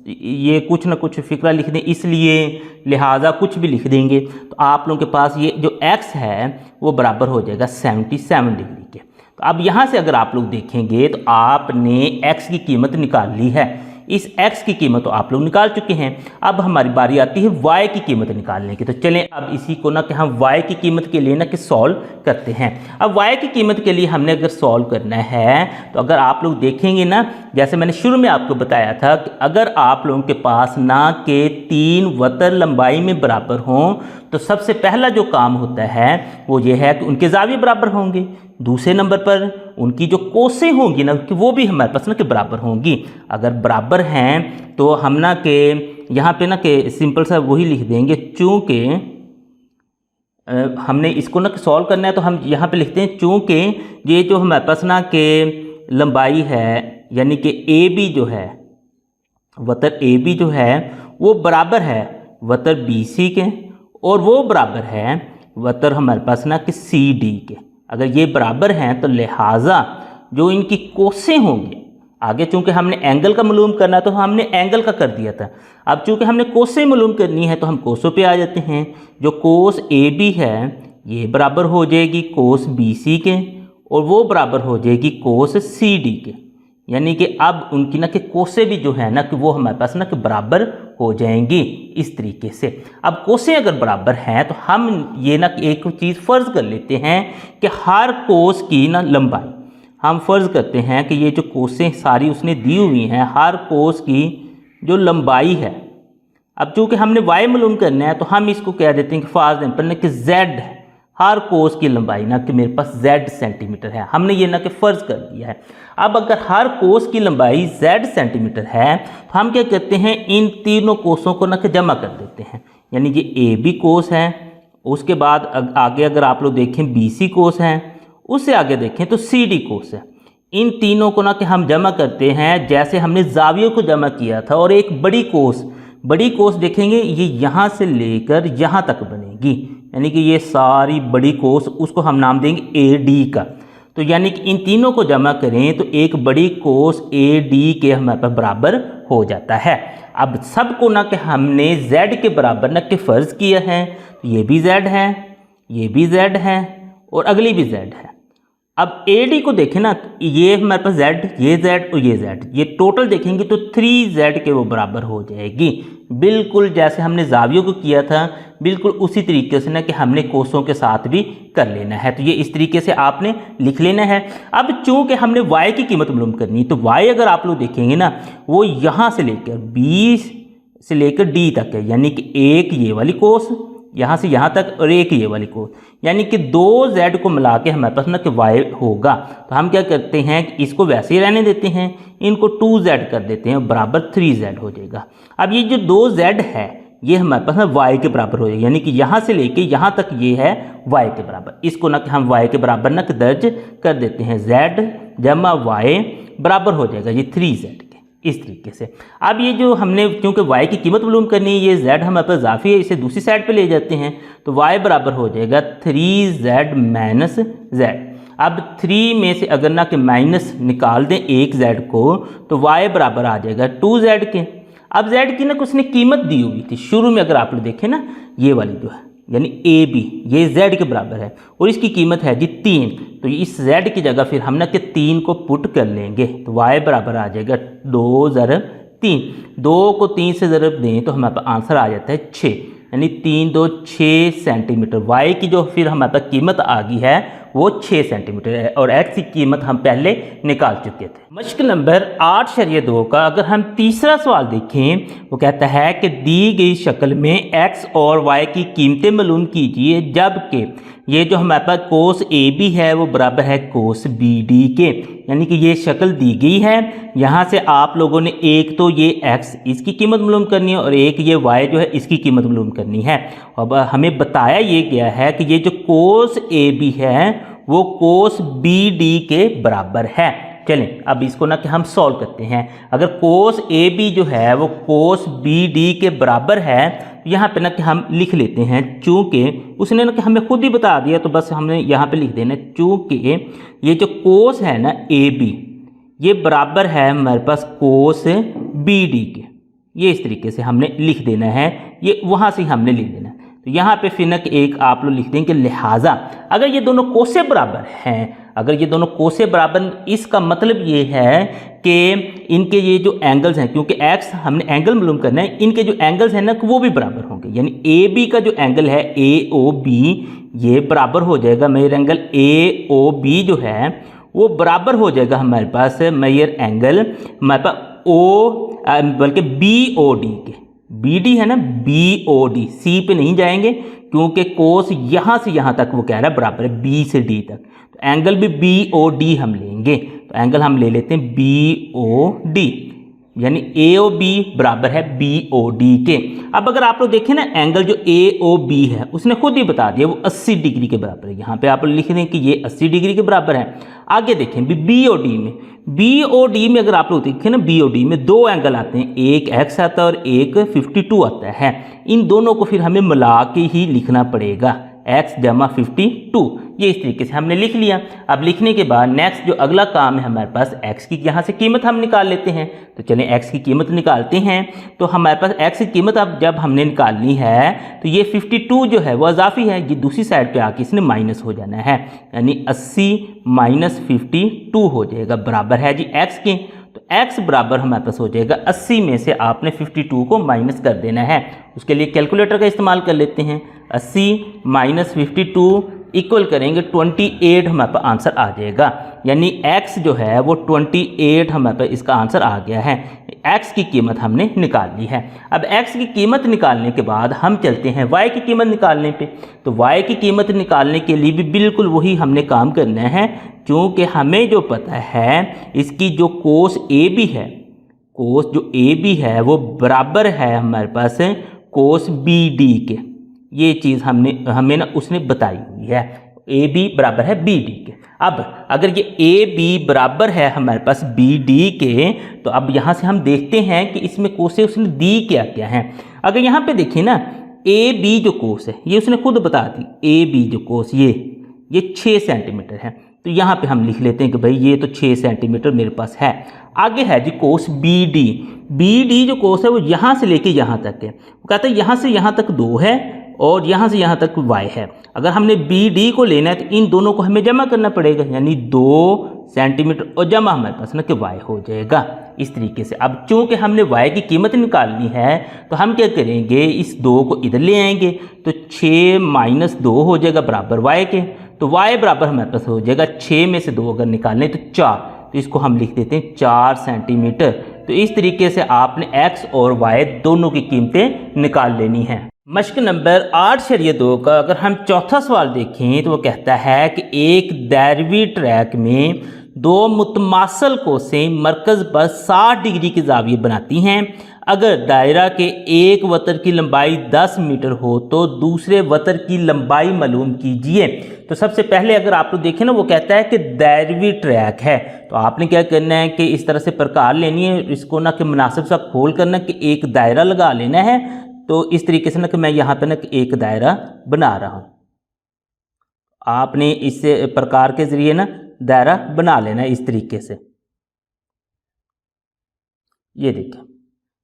ये कुछ ना कुछ फिक्रा लिख दें, इसलिए लिहाजा कुछ भी लिख देंगे तो आप लोगों के पास ये जो x है वो बराबर हो जाएगा 77 डिग्री के। तो अब यहाँ से अगर आप लोग देखेंगे तो आपने x की कीमत निकाल ली है, इस x की कीमत तो आप लोग निकाल चुके हैं। अब हमारी बारी आती है y की कीमत निकालने की, तो चलें अब इसी को ना कि हम y की कीमत के लिए ना कि सॉल्व करते हैं। अब y की कीमत के लिए हमने अगर सॉल्व करना है तो अगर आप लोग देखेंगे ना, जैसे मैंने शुरू में आपको बताया था कि अगर आप लोगों के पास ना के 3 वतर लंबाई में बराबर हों तो सबसे पहला जो काम होता है वो ये है कि उनके ज़ाविये बराबर होंगे। दूसरे नंबर पर उनकी जो कोसें होंगी ना कि वो भी हमारे पास ना के बराबर होंगी। अगर बराबर हैं तो हम ना के यहाँ पे ना के सिंपल सा वही लिख देंगे, चूँकि हमने इसको ना सॉल्व करना है तो हम यहाँ पे लिखते हैं चूँकि ये जो हमारे पास ना के लंबाई है यानी कि ए बी जो है, वतर ए बी जो है वो बराबर है वतर बी सी के, और वो बराबर है वतर हमारे पास ना कि सी डी के। अगर ये बराबर हैं तो लिहाजा जो इनकी कोसें होंगी, आगे चूंकि हमने एंगल का मालूम करना तो हमने एंगल का कर दिया था, अब चूंकि हमने कोसें मालूम करनी है तो हम कोसों पे आ जाते हैं। जो कोस ए बी है ये बराबर हो जाएगी कोस बी सी के, और वो बराबर हो जाएगी कोस सी डी के, यानी कि अब उनकी ना कि कोसें भी जो है ना कि वो हमारे पास ना कि बराबर हो जाएंगी इस तरीके से। अब कोसें अगर बराबर हैं तो हम ये ना एक चीज़ फ़र्ज़ कर लेते हैं कि हर कोस की ना लंबाई, हम फ़र्ज़ करते हैं कि ये जो कोसें सारी उसने दी हुई हैं, हर कोस की जो लंबाई है, अब चूँकि हमने y मालूम करना है तो हम इसको कह देते हैं कि फॉर एग्जाम्पल ना कि z, हर कोस की लंबाई ना कि मेरे पास z सेंटीमीटर है, हमने ये ना कि फ़र्ज़ कर दिया है। अब अगर हर कोस की लंबाई z सेंटीमीटर है तो हम क्या करते हैं, इन तीनों कोसों को ना कि जमा कर देते हैं, यानी कि ए बी कोस है, उसके बाद आगे अगर आप लोग देखें बी सी कोस है, उससे आगे देखें तो सी डी कोस है। इन तीनों को ना कि हम जमा करते हैं जैसे हमने ज़ावियों को जमा किया था, और एक बड़ी कोस देखेंगे ये यहाँ से लेकर यहाँ तक बनेगी, यानी कि ये सारी बड़ी कोस उसको हम नाम देंगे ए डी का। तो यानी कि इन तीनों को जमा करें तो एक बड़ी कोस ए डी के हमारे पास बराबर हो जाता है। अब सबको ना कि हमने z के बराबर ना कि फ़र्ज़ किया है, तो ये भी z है, ये भी z है और अगली भी z है। अब ए डी को देखें ना, ये हमारे पास z, ये z और ये z, ये टोटल देखेंगे तो 3z के वो बराबर हो जाएगी, बिल्कुल जैसे हमने ज़ावियों को किया था बिल्कुल उसी तरीके से ना कि हमने कोसों के साथ भी कर लेना है। तो ये इस तरीके से आपने लिख लेना है। अब चूँकि हमने y की कीमत मालूम करनी, तो y अगर आप लोग देखेंगे ना वो यहाँ से लेकर b से लेकर d तक है, यानी कि एक ये वाली कोस यहाँ से यहाँ तक और एक ये वाली कोस, यानी कि 2z को मिला के हमारे पास ना कि y होगा। तो हम क्या करते हैं कि इसको वैसे ही रहने देते हैं, इनको 2z कर देते हैं, बराबर 3z हो जाएगा। अब ये जो 2z है ये हमारे पास ना y के बराबर हो जाएगा, यानी कि यहाँ से लेके यहाँ तक ये है y के बराबर। इसको ना कि हम y के बराबर ना कि दर्ज कर देते हैं, z जमा y बराबर हो जाएगा ये 3z के, इस तरीके से। अब ये जो हमने क्योंकि y की कीमत मालूम करनी है, ये z हमारे पास इजाफी है, इसे दूसरी साइड पे ले जाते हैं तो y बराबर हो जाएगा 3z माइनस z। अब 3 में से अगर ना कि माइनस निकाल दें एक z को तो y बराबर आ जाएगा 2z के। अब z की ना उसने कीमत दी हुई थी शुरू में, अगर आप लोग देखें ना ये वाली जो है यानी ए बी ये z के बराबर है और इसकी कीमत है जी 3, तो इस z की जगह फिर हम ना कि 3 को पुट कर लेंगे तो y बराबर आ जाएगा 2 ज़रब 3, 2 को 3 से ज़रब दें तो हमारे पास आंसर आ जाता है 6, यानी 3 2 6 सेंटीमीटर। y की जो फिर हमारे पास कीमत आ गई है वो 6 सेंटीमीटर है और x की कीमत हम पहले निकाल चुके थे। मश्क नंबर 8/2 का अगर हम तीसरा सवाल देखें, वो कहता है कि दी गई शक्ल में x और y की कीमतें मालूम कीजिए जबकि ये जो हमारे पास कोस AB है वो बराबर है कोस BD के। यानी कि ये शक्ल दी गई है, यहाँ से आप लोगों ने एक तो ये x इसकी कीमत मालूम करनी है और एक ये y जो है इसकी कीमत मालूम करनी है। अब हमें बताया ये गया है कि ये जो कोस AB है वो कोस BD के बराबर है। चलें अब इसको ना कि हम सॉल्व करते हैं। अगर कोस AB जो है वो कोस BD के बराबर है, यहाँ पे ना कि हम लिख लेते हैं, चूँकि उसने ना कि हमें खुद ही बता दिया तो बस हमने यहाँ पे लिख देना, चूँकि ये जो कोस है ना AB ये बराबर है हमारे पास कोस BD के। ये इस तरीके से हमने लिख देना है, ये वहाँ से हमने लिख देना है। तो यहाँ पे फिर ना कि एक आप लोग लिख देंगे लिहाजा अगर ये दोनों कोसे बराबर हैं, अगर ये दोनों कोसे बराबर, इसका मतलब ये है कि इनके ये जो एंगल्स हैं, क्योंकि x हमने एंगल मालूम करना है, इनके जो एंगल्स हैं ना वो भी बराबर होंगे। यानी AB का जो एंगल है AOB ये बराबर हो जाएगा मेजर एंगल AOB जो है वो बराबर हो जाएगा हमारे पास मेजर एंगल हमारे पास बल्कि BOD के। BD है ना BOD, C पे नहीं जाएंगे क्योंकि कोस यहाँ से यहाँ तक वो कह रहा है बराबर है B से D तक, तो एंगल भी BOD हम लेंगे। तो एंगल हम ले लेते हैं BOD, यानी AOB बराबर है BOD के। अब अगर आप लोग देखें ना एंगल जो AOB है उसने खुद ही बता दिया वो 80 डिग्री के बराबर है। यहाँ पे आप लिख दें कि ये 80 डिग्री के बराबर है। आगे देखें BOD में अगर आप लोग देखें ना BOD में दो एंगल आते हैं, एक x आता है और एक 52 आता है। इन दोनों को फिर हमें मिला के ही लिखना पड़ेगा, x जमा 52। ये इस तरीके से हमने लिख लिया। अब लिखने के बाद नेक्स्ट जो अगला काम है हमारे पास x की यहाँ से कीमत हम निकाल लेते हैं। तो चलें x की कीमत निकालते हैं। तो हमारे पास x की कीमत अब जब हमने निकालनी है तो ये 52 जो है वो अजाफी है, ये दूसरी साइड पे आके इसने माइनस हो जाना है, यानी 80 माइनस 52 हो जाएगा, बराबर है जी x के। तो x बराबर हमारे पास हो जाएगा 80 में से आपने 52 को माइनस कर देना है। उसके लिए कैलकुलेटर का इस्तेमाल कर लेते हैं। 80 माइनस 52 इक्वल करेंगे 28 हमारे पास आंसर आ जाएगा, यानी x जो है वो 28 हमारे पास इसका आंसर आ गया है। x की कीमत हमने निकाल ली है। अब x की कीमत निकालने के बाद हम चलते हैं y की कीमत निकालने पे। तो y की कीमत निकालने के लिए भी बिल्कुल वही हमने काम करना है, क्योंकि हमें जो पता है इसकी जो कोस AB है, कोस जो AB है वो बराबर है हमारे पास कोस BD के। ये चीज़ हमें ना उसने बताई हुई है, AB बराबर है BD के। अब अगर ये AB बराबर है हमारे पास BD के, तो अब यहाँ से हम देखते हैं कि इसमें कोसे उसने दी क्या क्या हैं। अगर यहाँ पे देखिए ना AB जो कोस है ये उसने खुद बता दी, AB जो कोस ये 6 सेंटीमीटर है। तो यहाँ पे हम लिख लेते हैं कि भाई ये तो 6 सेंटीमीटर मेरे पास है। आगे है जी कोस BD जो कोस है वो यहाँ से लेके यहाँ तक है। वो कहता है यहाँ से यहाँ तक 2 है और यहाँ से यहाँ तक y है। अगर हमने BD को लेना है तो इन दोनों को हमें जमा करना पड़ेगा, यानी 2 सेंटीमीटर और जमा हमारे पास ना कि y हो जाएगा इस तरीके से। अब चूंकि हमने y की कीमत निकालनी है तो हम क्या करेंगे, इस 2 को इधर ले आएंगे तो 6 माइनस 2 हो जाएगा बराबर y के। तो y बराबर हमारे पास हो जाएगा 6 में से 2 अगर निकालें तो 4, तो इसको हम लिख देते हैं 4 सेंटीमीटर। तो इस तरीके से आपने x और y दोनों की कीमतें निकाल लेनी है। मश्क नंबर 8/2 का अगर हम चौथा सवाल देखें तो वो कहता है कि एक दायरवी ट्रैक में दो मुतमासल कोसें मरकज़ पर 60 डिग्री की ज़ाविया बनाती हैं। अगर दायरा के एक वतर की लंबाई 10 मीटर हो तो दूसरे वतर की लंबाई मालूम कीजिए। तो सबसे पहले अगर आप लोग देखें ना वो कहता है कि दायरवी ट्रैक है, तो आपने क्या करना है कि इस तरह से प्रकार लेनी है, इसको ना कि मुनासिब सा खोल करना कि एक दायरा लगा लेना है। तो इस तरीके से ना कि मैं यहाँ पे ना एक दायरा बना रहा हूँ, आपने इस प्रकार के ज़रिए ना दायरा बना लेना है इस तरीके से। ये देखिए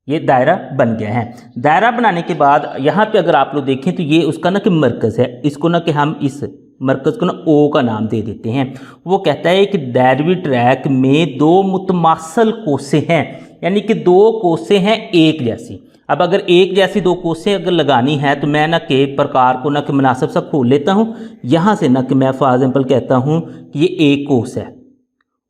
ये दायरा बन गया है। दायरा बनाने के बाद यहाँ पे अगर आप लोग देखें तो ये उसका ना कि मरकज़ है, इसको ना कि हम इस मरकज़ को ना O का नाम दे देते हैं। वो कहता है कि दायरवी ट्रैक में दो मुतमासल कोसें हैं, यानी कि दो कोसें हैं एक जैसी। अब अगर एक जैसी दो कोसें अगर लगानी है तो मैं ना के प्रकार को ना कि मुनासिब सा खोल लेता हूँ। यहाँ से ना कि मैं फॉर एग्जाम्पल कहता हूँ कि ये एक कोस है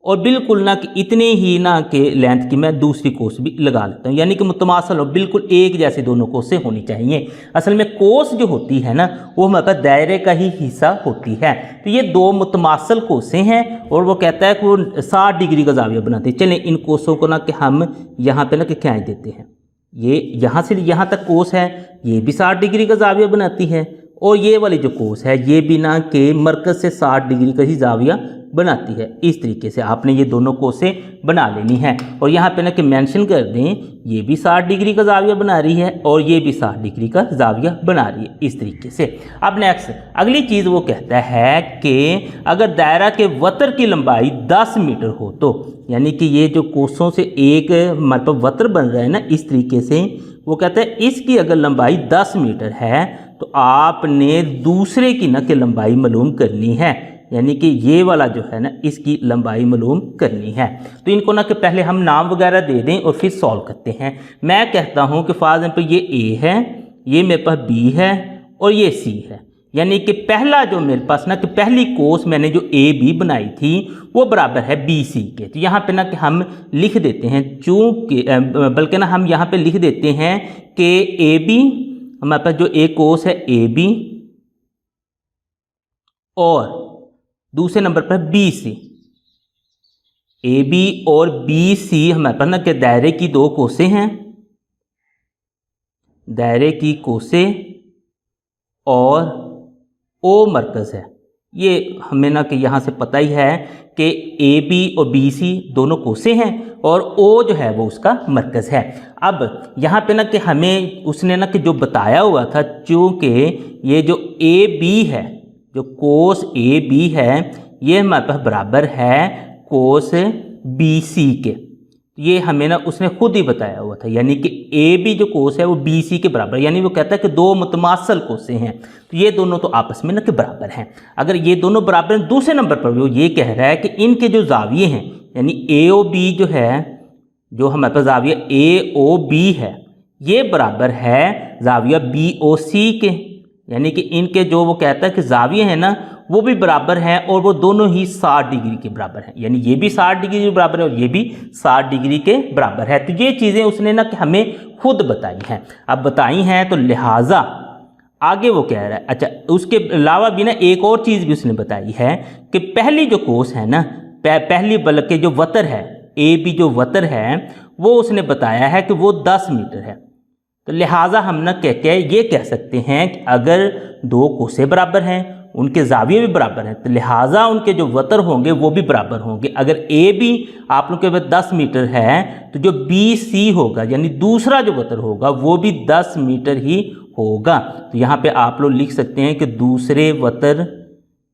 और बिल्कुल ना कि इतने ही ना के लेंथ की मैं दूसरी कोस भी लगा लेता हूँ, यानी कि मुतमासल हो, बिल्कुल एक जैसी दोनों कोसें होनी चाहिए। असल में कोस जो होती है ना वो हमारे पास दायरे का ही हिस्सा होती है। तो ये दो मुतमासल कोसें हैं और वो कहता है कि वो 60 डिग्री का जाविया बनाते हैं। चलें इन कोसों को ना कि हम यहाँ पे ना कि खींच देते हैं। ये यहाँ से यहाँ तक कोस है, ये भी 60 डिग्री का जाविया बनाती है और ये वाली जो कोस है ये भी ना कि मरकज़ से 60 डिग्री का ही जाविया बनाती है। इस तरीके से आपने ये दोनों कोसें बना लेनी है और यहाँ पे ना कि मेंशन कर दें ये भी 60 डिग्री का जाविया बना रही है और ये भी 60 डिग्री का जाविया बना रही है, इस तरीके से। अब नेक्स्ट अगली चीज़ वो कहता है कि अगर दायरा के वतर की लंबाई 10 मीटर हो तो, यानी कि ये जो कोसों से एक मतलब वतर बन रहा है ना इस तरीके से, वो कहता है इसकी अगर लंबाई 10 मीटर है तो आपने दूसरे की ना कि लंबाई मालूम करनी है, यानी कि ये वाला जो है ना इसकी लंबाई मालूम करनी है। तो इनको ना कि पहले हम नाम वगैरह दे दें और फिर सॉल्व करते हैं। मैं कहता हूँ कि फॉर एग्जाम्पल ये ए है, ये मेरे पास बी है और ये सी है, यानी कि पहला जो मेरे पास ना कि पहली कोस मैंने जो ए बी बनाई थी वो बराबर है बी सी के। तो यहाँ पे ना कि हम लिख देते हैं चूँकि बल्कि ना हम यहाँ पे लिख देते हैं कि ए बी हमारे पास जो एक कोस है ए बी और दूसरे नंबर पर बी सी। ए बी और बी सी हमारे पास ना कि दायरे की दो कोसें हैं, दायरे की कोसें और ओ मरकज़ है। ये हमें ना कि यहाँ से पता ही है कि ए बी और बी सी दोनों कोसें हैं और ओ जो है वो उसका मरकज़ है। अब यहाँ पे ना कि हमें उसने ना कि जो बताया हुआ था, चूँकि ये जो ए बी है, जो कोस ए बी है ये हमारे पास बराबर है कोस बी सी के, ये हमें ना उसने खुद ही बताया हुआ था, यानी कि ए बी जो कोस है वो बी सी के बराबर, यानी वो कहता है कि दो मुतमासल कोसें हैं तो ये दोनों तो आपस में ना कि बराबर हैं। अगर ये दोनों बराबर हैं, दूसरे नंबर पर वो ये कह रहा है कि इनके जो जाविये हैं, यानी ए ओ बी जो है, जो हमारे पास जाविया ए ओ बी है ये बराबर है जाविया बी ओ सी के, यानी कि इनके जो वो कहता है कि जाविये हैं ना वो भी बराबर हैं और वो दोनों ही 60 डिग्री के बराबर हैं, यानी ये भी 60 डिग्री के बराबर है और ये भी 60 डिग्री के बराबर है। तो ये चीज़ें उसने ना कि हमें खुद बताई हैं। अब बताई हैं तो लिहाजा आगे वो कह रहा है, अच्छा उसके अलावा भी ना एक और चीज़ भी उसने बताई है कि पहली जो कोस है ना, पहली बल्कि जो वतर है ए बी जो वतर है वो उसने बताया है कि वो 10 मीटर है। तो लिहाजा हम ना ये कह सकते हैं कि अगर दो कोसें बराबर हैं, उनके जाविये भी बराबर हैं, तो लिहाजा उनके जो वतर होंगे वो भी बराबर होंगे। अगर ए बी आप लोग के पास 10 मीटर है तो जो बी सी होगा यानी दूसरा जो वतर होगा वो भी 10 मीटर ही होगा। तो यहाँ पे आप लोग लिख सकते हैं कि दूसरे वतर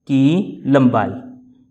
की लंबाई,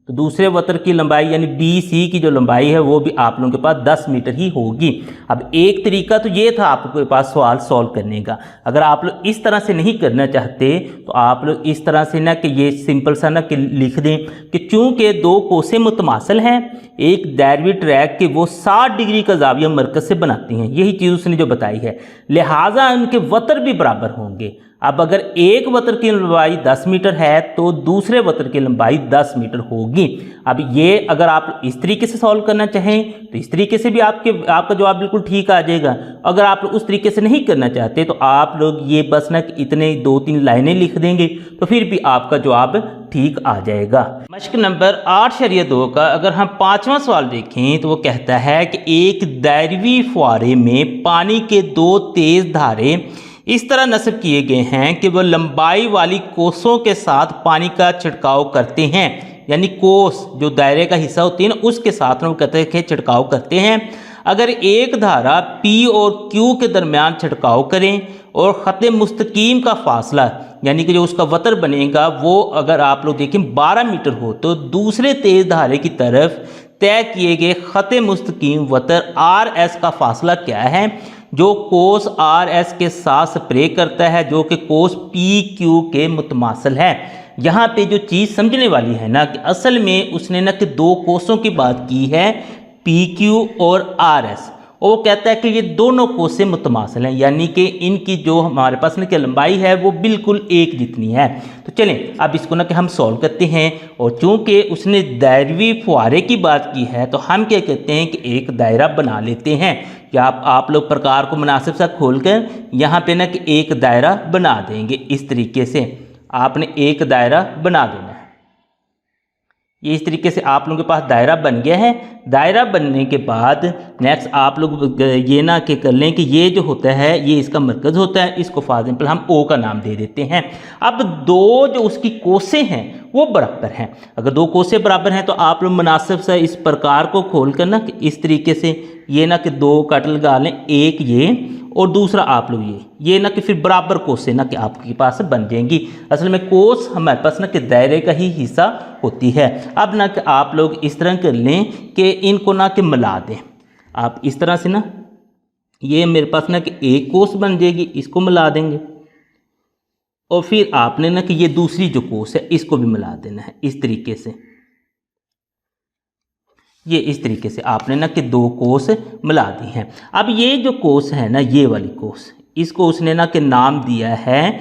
तो दूसरे वतर की लंबाई यानी बी सी की जो लंबाई है वो भी आप लोगों के पास 10 मीटर ही होगी। अब एक तरीका तो ये था आपके पास सवाल सॉल्व करने का। अगर आप लोग इस तरह से नहीं करना चाहते तो आप लोग इस तरह से ना कि ये सिंपल सा ना कि लिख दें कि चूँकि दो कोसें मुतमासल हैं एक दायरवी ट्रैक के वो 60 डिग्री का जाविया मरकज़ से बनाती हैं, यही चीज़ उसने जो बताई है, लिहाजा उनके वतर भी बराबर होंगे। अब अगर एक वतर की लंबाई 10 मीटर है तो दूसरे वतर की लंबाई 10 मीटर होगी। अब ये अगर आप इस तरीके से सॉल्व करना चाहें तो इस तरीके से भी आपका जवाब बिल्कुल ठीक आ जाएगा। अगर आप उस तरीके से नहीं करना चाहते तो आप लोग ये बस ना इतने 2-3 लाइनें लिख देंगे तो फिर भी आपका जवाब ठीक आ जाएगा। मश्क नंबर 8.2 का अगर हम 5वां सवाल देखें तो वो कहता है कि एक दायरवी फुआरे में पानी के 2 तेज धारे इस तरह नस्ब किए गए हैं कि वह लंबाई वाली कोसों के साथ पानी का छिड़काव करते हैं, यानी कोस जो दायरे का हिस्सा होती है ना उसके साथ वो कहते हैं कि छिड़काव करते हैं। अगर एक धारा P और Q के दरमियान छिड़काव करें और ख़त मुस्तकीम का फासला यानी कि जो उसका वतर बनेगा वो अगर आप लोग देखें 12 मीटर हो तो दूसरे तेज़ धारे की तरफ तय किए गए ख़त मुस्तकीम वतर RS का फासला क्या है जो कोस RS के साथ स्प्रे करता है, जो कि कोस PQ के मुतमासल है। यहाँ पे जो चीज़ समझने वाली है ना कि असल में उसने ना कि दो कोसों की बात की है PQ और RS, और वो कहता है कि ये दोनों कोसें मुतमासिल हैं, यानी कि इनकी जो हमारे पास ना कि लंबाई है वो बिल्कुल एक जितनी है। तो चलें अब इसको ना कि हम सॉल्व करते हैं। और चूंकि उसने दायरवी फुहारे की बात की है तो हम क्या कहते हैं कि एक दायरा बना लेते हैं। कि आप लोग प्रकार को मुनासिब सा खोलकर यहाँ पे ना कि एक दायरा बना देंगे। इस तरीके से आपने एक दायरा बना देना है। ये इस तरीके से आप लोगों के पास दायरा बन गया है। दायरा बनने के बाद नेक्स्ट आप लोग ये ना कि कर लें कि ये जो होता है ये इसका मरकज़ होता है। इसको फॉर एग्जाम्पल हम ओ का नाम दे देते हैं। अब दो जो उसकी कोसें हैं वो बराबर हैं। अगर दो कोसें बराबर हैं तो आप लोग मुनासिब से इस प्रकार को खोल कर ना इस तरीके से ये ना कि दो कट लगा लें, एक ये और दूसरा आप लोग ये ना कि फिर बराबर कोसें ना कि आपके पास बन जाएंगी। असल में कोस हमारे पास ना कि दायरे का ही हिस्सा होती है। अब ना कि आप लोग इस तरह कर लें कि इनको ना कि मिला दें। आप इस तरह से ना ये मेरे पास ना कि एक कोस बन जाएगी, इसको मिला देंगे और फिर आपने ना कि ये दूसरी जो कोस है इसको भी मिला देना है। इस तरीके से ये इस तरीके से आपने ना कि दो कोस मिला दी हैं। अब ये जो कोस है ना ये वाली कोस, इसको उसने ना कि नाम दिया है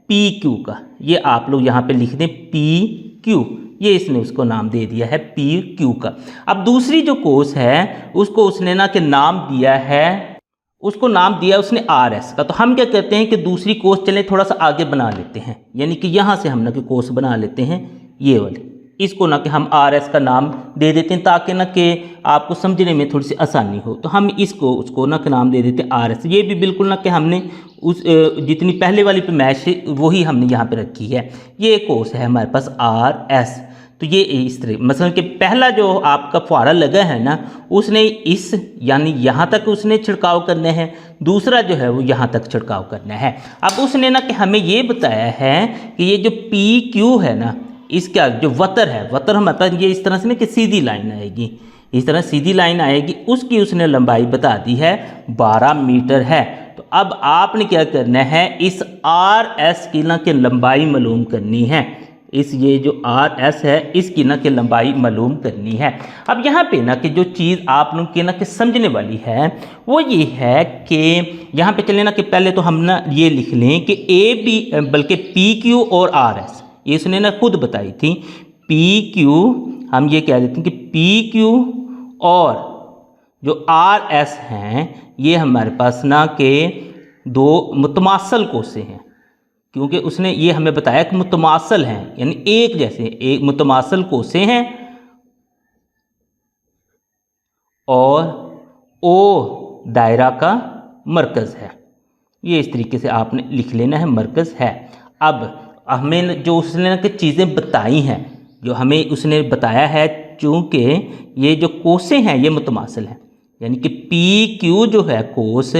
पी क्यू का। ये आप लोग यहाँ पे लिख दें पी क्यू, ये इसने उसको नाम दे दिया है पी क्यू का। अब दूसरी जो कोस है उसको उसने ना कि नाम दिया है, उसको नाम दिया उसने आर एस का। तो हम क्या कहते हैं कि दूसरी कोस चलें थोड़ा सा आगे बना लेते हैं, यानी कि यहाँ से हम ना कि कोस बना लेते हैं ये वाली। इसको ना कि हम आर एस का नाम दे देते हैं ताकि ना कि आपको समझने में थोड़ी सी आसानी हो। तो हम इसको उसको ना कि नाम दे देते हैं आर एस। ये भी बिल्कुल ना कि हमने उस जितनी पहले वाली पे मैच वही हमने यहाँ पे रखी है। ये कोस है हमारे पास आर एस। तो ये इस तरह मतलब कि पहला जो आपका फुहारा लगा है ना उसने इस यानी यहाँ तक उसने छिड़काव करना है, दूसरा जो है वो यहाँ तक छिड़काव करना है। अब उसने ना कि हमें ये बताया है कि ये जो पी क्यू है ना इसका जो वतर है, वतर हमारे पास ये इस तरह से ना कि सीधी लाइन आएगी, इस तरह सीधी लाइन आएगी, उसकी उसने लंबाई बता दी है 12 मीटर है। तो अब आपने क्या करना है इस आर एस की ना कि लंबाई मालूम करनी है। इस ये जो आर एस है इसकी ना कि लंबाई मालूम करनी है। अब यहाँ पे ना कि जो चीज़ आप लोग के ना कि समझने वाली है वो ये है कि यहाँ पे चले ना कि पहले तो हम ना ये लिख लें कि ए बी बल्कि पी क्यू और आर एस ये इसने ना खुद बताई थी। पी क्यू हम ये कह देते हैं कि पी क्यू और जो आर एस हैं ये हमारे पास ना के दो मुतमासल कोसें हैं, क्योंकि उसने ये हमें बताया कि मुतमासल हैं यानी एक जैसे एक मुतमासल कोसें हैं और ओ दायरा का मरकज़ है। ये इस तरीके से आपने लिख लेना है, मरकज़ है। अब हमें जो उसने ना कि चीज़ें बताई हैं, जो हमें उसने बताया है चूँकि ये जो कोसें हैं ये मुतमासल हैं, यानी कि पी क्यू जो है कोस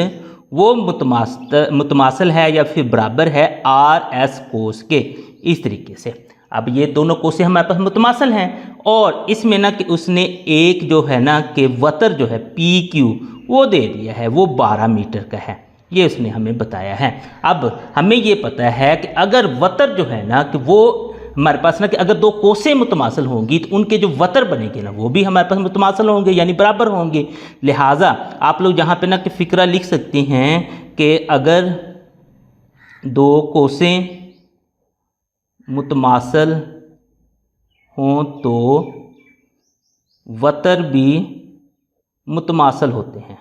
वो मुतमासल है या फिर बराबर है आर एस कोस के। इस तरीके से अब ये दोनों कोसें हमारे पास मुतमासल हैं और इसमें ना कि उसने एक जो है ना कि वतर जो है पी क्यू वो दे दिया है, वो 12 मीटर का है, ये उसने हमें बताया है। अब हमें ये पता है कि अगर वतर जो है ना कि वो हमारे पास ना कि अगर दो कोसें मुतमासल होंगी तो उनके जो वतर बनेंगे ना वो भी हमारे पास मुतमासल होंगे यानी बराबर होंगे। लिहाजा आप लोग यहाँ पे ना कि फ़िक्रा लिख सकते हैं कि अगर दो कोसें मुतमासल हों तो वतर भी मुतमासल होते हैं।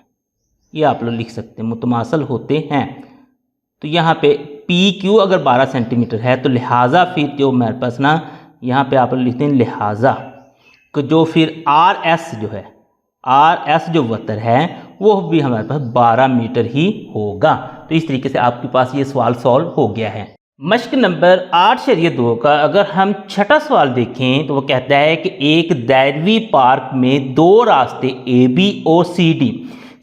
ये आप लोग लिख सकते हैं, मुतमासल होते हैं। तो यहाँ पे पी क्यू अगर 12 सेंटीमीटर है तो लिहाजा फिर जो हमारे पास ना यहाँ पे आप लोग लिखते हैं लिहाजा कि जो फिर आर एस जो है, आर एस जो वतर है वो भी हमारे पास 12 मीटर ही होगा। तो इस तरीके से आपके पास ये सवाल सॉल्व हो गया है। मश्क नंबर 8/2 का अगर हम छठा सवाल देखें तो वो कहता है कि एक दायरवी पार्क में दो रास्ते ए बी और सी डी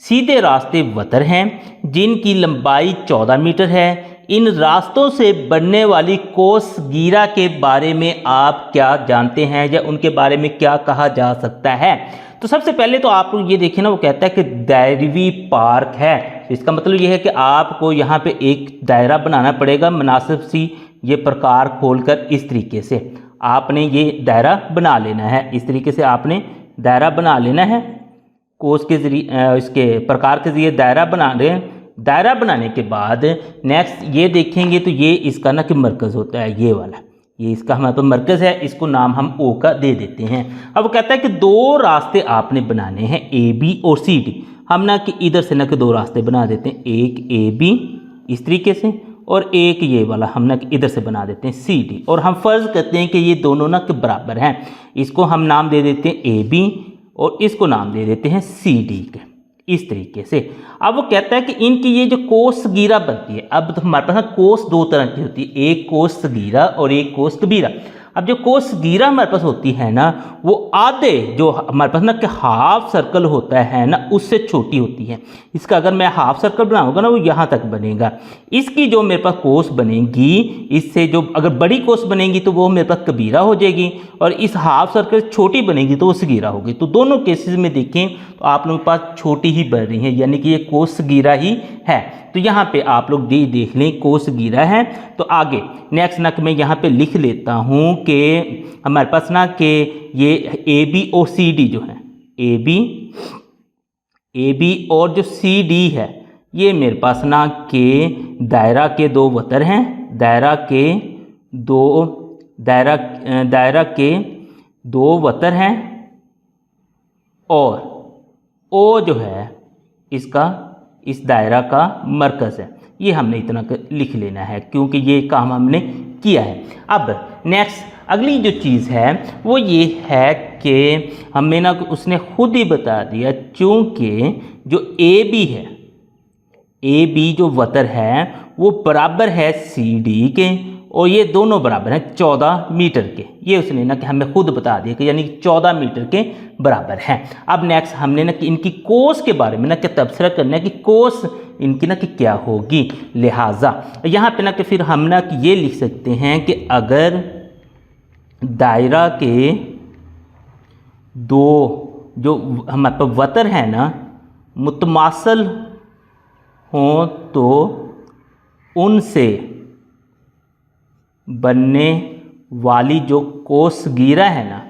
सीधे रास्ते वतर हैं जिनकी लंबाई 14 मीटर है। इन रास्तों से बनने वाली कोस गिरा के बारे में आप क्या जानते हैं या उनके बारे में क्या कहा जा सकता है। तो सबसे पहले तो आप ये देखें ना वो कहता है कि दायरवी पार्क है, तो इसका मतलब ये है कि आपको यहाँ पे एक दायरा बनाना पड़ेगा मुनासिब सी ये प्रकार खोलकर। इस तरीके से आपने ये दायरा बना लेना है, इस तरीके से आपने दायरा बना लेना है। कोस के जरिए इसके प्रकार के जरिए दायरा बना रहे हैं। दायरा बनाने के बाद नेक्स्ट ये देखेंगे तो ये इसका ना कि मरकज़ होता है, ये वाला, ये इसका हमारे पास मरकज़ है, इसको नाम हम ओ का दे देते हैं। अब वो कहता है कि दो रास्ते आपने बनाने हैं ए बी और सी डी। हम ना कि इधर से ना कि दो रास्ते बना देते हैं, एक ए बी इस तरीके से और एक ये वाला हम ना कि इधर से बना देते हैं सी डी। और हम फ़र्ज़ करते हैं कि ये दोनों ना कि बराबर हैं। इसको हम नाम दे देते हैं ए बी और इसको नाम दे देते हैं सी डी के, इस तरीके से। अब वो कहता है कि इनकी ये जो कोस सगीरा बनती है, अब तो हमारे पास कोस दो तरह की होती है, एक कोस सगीरा और एक कोस कबीरा। अब जो कोस सगीरा हमारे पास होती है ना, वो आधे जो हमारे पास ना कि हाफ सर्कल होता है ना, उससे छोटी होती है। इसका अगर मैं हाफ सर्कल बनाऊंगा ना, वो यहाँ तक बनेगा। इसकी जो मेरे पास कोस बनेगी, इससे जो अगर बड़ी कोस बनेगी तो वो मेरे पास कबीरा हो जाएगी, और इस हाफ सर्कल छोटी बनेगी तो वो सगीरा होगी। तो दोनों केसेस में देखें तो आप लोगों के पास छोटी ही बन रही है, यानी कि ये कोस सगीरा ही है। तो यहाँ पे आप लोग देख लें कोस सगीरा है। तो आगे नेक्स्ट ना मैं यहाँ पे लिख लेता हूँ कि हमारे पास ना कि ये ए बी और सी डी जो है, ए बी और जो सी डी है, ये मेरे पास ना कि दायरा के दो वतर हैं, दायरा के दो वतर हैं, और ओ जो है इसका इस दायरा का मरकज़ है। ये हमने इतना लिख लेना है क्योंकि ये काम हमने किया है। अब नेक्स्ट अगली जो चीज़ है वो ये है कि हमें ना उसने खुद ही बता दिया, चूँकि जो ए बी है, ए बी जो वतर है वो बराबर है सी डी के, और ये दोनों बराबर हैं 14 मीटर के। ये उसने ना कि हमें खुद बता दिया कि यानी 14 मीटर के बराबर हैं। अब नेक्स्ट हमने ना कि इनकी कोस के बारे में ना कि तबसरा करना है कि कोस इनकी ना कि क्या होगी। लिहाजा यहाँ पे ना कि फिर हम ना कि ये लिख सकते हैं कि अगर दायरा के दो जो हमारे पास वतर है ना मुतमासल हों तो उनसे बनने वाली जो कोस सगीरा है ना,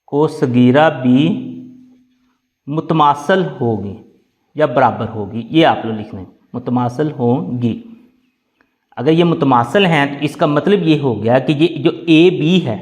कोस सगीरा भी मुतमासल होगी या बराबर होगी। ये आप लोग लिख लें, मुतमासल होंगी। अगर ये मुतमासल हैं तो इसका मतलब ये हो गया कि ये जो ए बी है,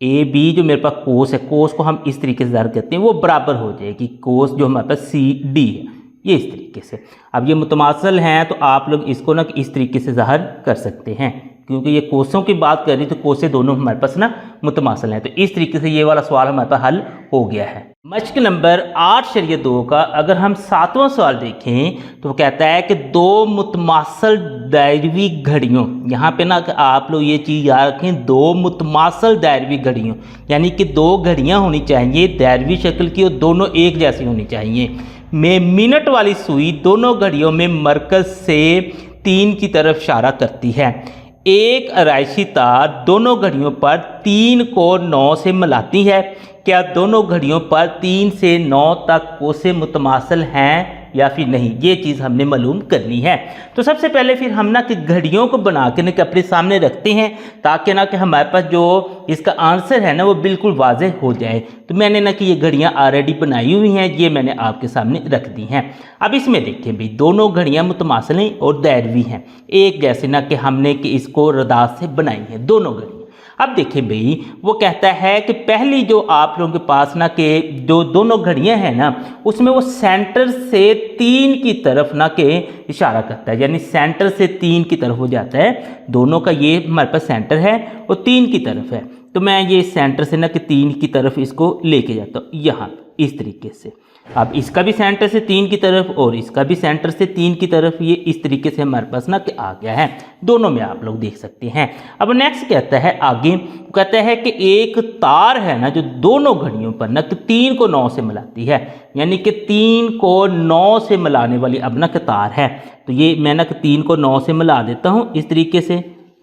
ए बी जो मेरे पास कोस है, कोस को हम इस तरीके से ज़ाहिर करते हैं, वो बराबर हो जाएगी कोस जो हमारे पास सी डी है, ये इस तरीके से। अब ये मुतमासल हैं तो आप लोग इसको ना इस तरीके से ज़ाहिर कर सकते हैं, क्योंकि ये कोसों की बात कर रही तो कोसे दोनों हमारे पास ना मुतमासल हैं। तो इस तरीके से ये वाला सवाल हमारे पास हल हो गया है। मश्क नंबर 8/2 का अगर हम 7वां सवाल देखें तो वो कहता है कि दो मुतमासल दायरवी घड़ियों, यहाँ पे ना आप लोग ये चीज़ याद रखें, दो मुतमासल दायरवी घड़ियों, यानी कि दो घड़ियाँ होनी चाहिए दायरवी शक्ल की और दोनों एक जैसी होनी चाहिए। में मिनट वाली सुई दोनों घड़ियों में मरकज़ से 3 की तरफ इशारा करती है। एक आराइशी तार दोनों घड़ियों पर 3 को 9 से मिलाती है। क्या दोनों घड़ियों पर 3 से 9 तक कोसे मुतमासल हैं या फिर नहीं, ये चीज़ हमने मालूम करनी है। तो सबसे पहले फिर हम ना कि घड़ियों को बना के ना कि अपने सामने रखते हैं, ताकि ना कि हमारे पास जो इसका आंसर है ना वो बिल्कुल वाज़ेह हो जाए। तो मैंने ना कि ये घड़ियाँ ऑलरेडी बनाई हुई हैं, ये मैंने आपके सामने रख दी हैं। अब इसमें देखिए भाई, दोनों घड़ियाँ मुतमासिल हैं और दायरवी हैं, एक जैसे ना कि हमने कि इसको रदात से बनाई हैं दोनों घड़ियाँ। अब देखिए भाई, वो कहता है कि पहली जो आप लोगों के पास ना कि जो दोनों घड़ियां हैं ना, उसमें वो सेंटर से 3 की तरफ ना के इशारा करता है, यानी सेंटर से 3 की तरफ हो जाता है। दोनों का ये हमारे पास सेंटर है और 3 की तरफ है, तो मैं ये सेंटर से ना कि 3 की तरफ इसको लेके जाता हूँ यहाँ इस तरीके से। अब इसका भी सेंटर से 3 की तरफ और इसका भी सेंटर से 3 की तरफ, ये इस तरीके से हमारे पास ना कि आ गया है। दोनों में आप लोग देख सकते हैं। अब नेक्स्ट कहता है आगे, कहता है कि एक तार है ना जो दोनों घड़ियों पर ना कि 3 को 9 से मिलाती है, यानी कि 3 को 9 से मिलाने वाली अब ना कि तार है। तो ये मैं ना कि 3 को 9 से मिला देता हूँ इस तरीके से,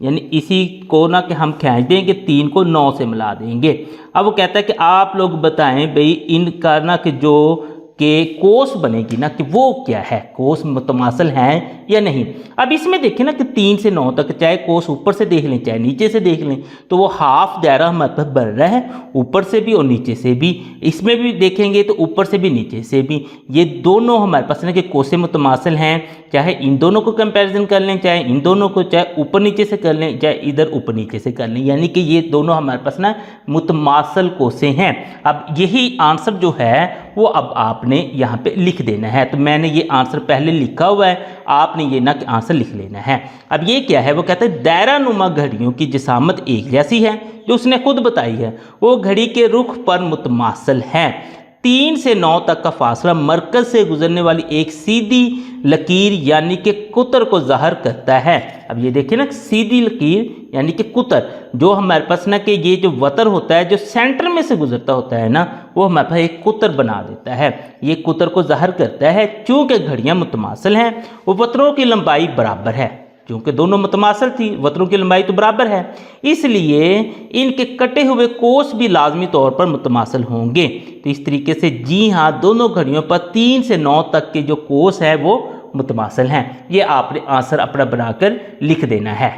यानी इसी को ना कि हम खींच देंगे, 3 को 9 से मिला देंगे। अब वो कहता है कि आप लोग बताएं भाई इनका ना कि जो के कोस बनेगी ना कि वो क्या है, कोस मुतमासल हैं या नहीं। अब इसमें देखें ना कि 3 से 9 तक चाहे कोस ऊपर से देख लें चाहे नीचे से देख लें, तो वो हाफ दायरा हमारे पास बन रहा है ऊपर से भी और नीचे से भी। इसमें भी देखेंगे तो ऊपर से भी नीचे से भी, ये दोनों हमारे पास ना कि कोसे मुतमासल हैं। चाहे इन दोनों को कंपैरिजन कर लें, चाहे इन दोनों को, चाहे ऊपर नीचे से कर लें, चाहे इधर ऊपर नीचे से कर लें, यानी कि ये दोनों हमारे पास ना मुतमासल कोसे हैं। अब यही आंसर जो है वो अब आपने यहाँ पे लिख देना है। तो मैंने ये आंसर पहले लिखा हुआ है, आपने ये ना आंसर लिख लेना है। अब ये क्या है, वो कहते हैं दायरा नुमा घड़ियों की जिसामत एक जैसी है, जो उसने खुद बताई है, वो घड़ी के रुख पर मुतमासल है। 3 से 9 तक का फासला मरकज से गुजरने वाली एक सीधी लकीर यानी कि कुतर को ज़ाहिर करता है। अब ये देखिए ना, सीधी लकीर यानी कि कुतर, जो हमारे पास ना कि ये जो वतर होता है जो सेंटर में से गुजरता होता है ना, वो हमारे पास एक कुतर बना देता है। ये कुतर को ज़ाहिर करता है। चूँकि घड़ियाँ मुतमासल हैं, वो वतरों की लंबाई बराबर है, क्योंकि दोनों मुतमासल थी, वतरों की लंबाई तो बराबर है, इसलिए इनके कटे हुए कोस भी लाजमी तौर पर मुतमासल होंगे। तो इस तरीके से जी हाँ, दोनों घड़ियों पर 3 से 9 तक के जो कोस है वो मुतमासल हैं। ये आपने आंसर अपना बनाकर लिख देना है।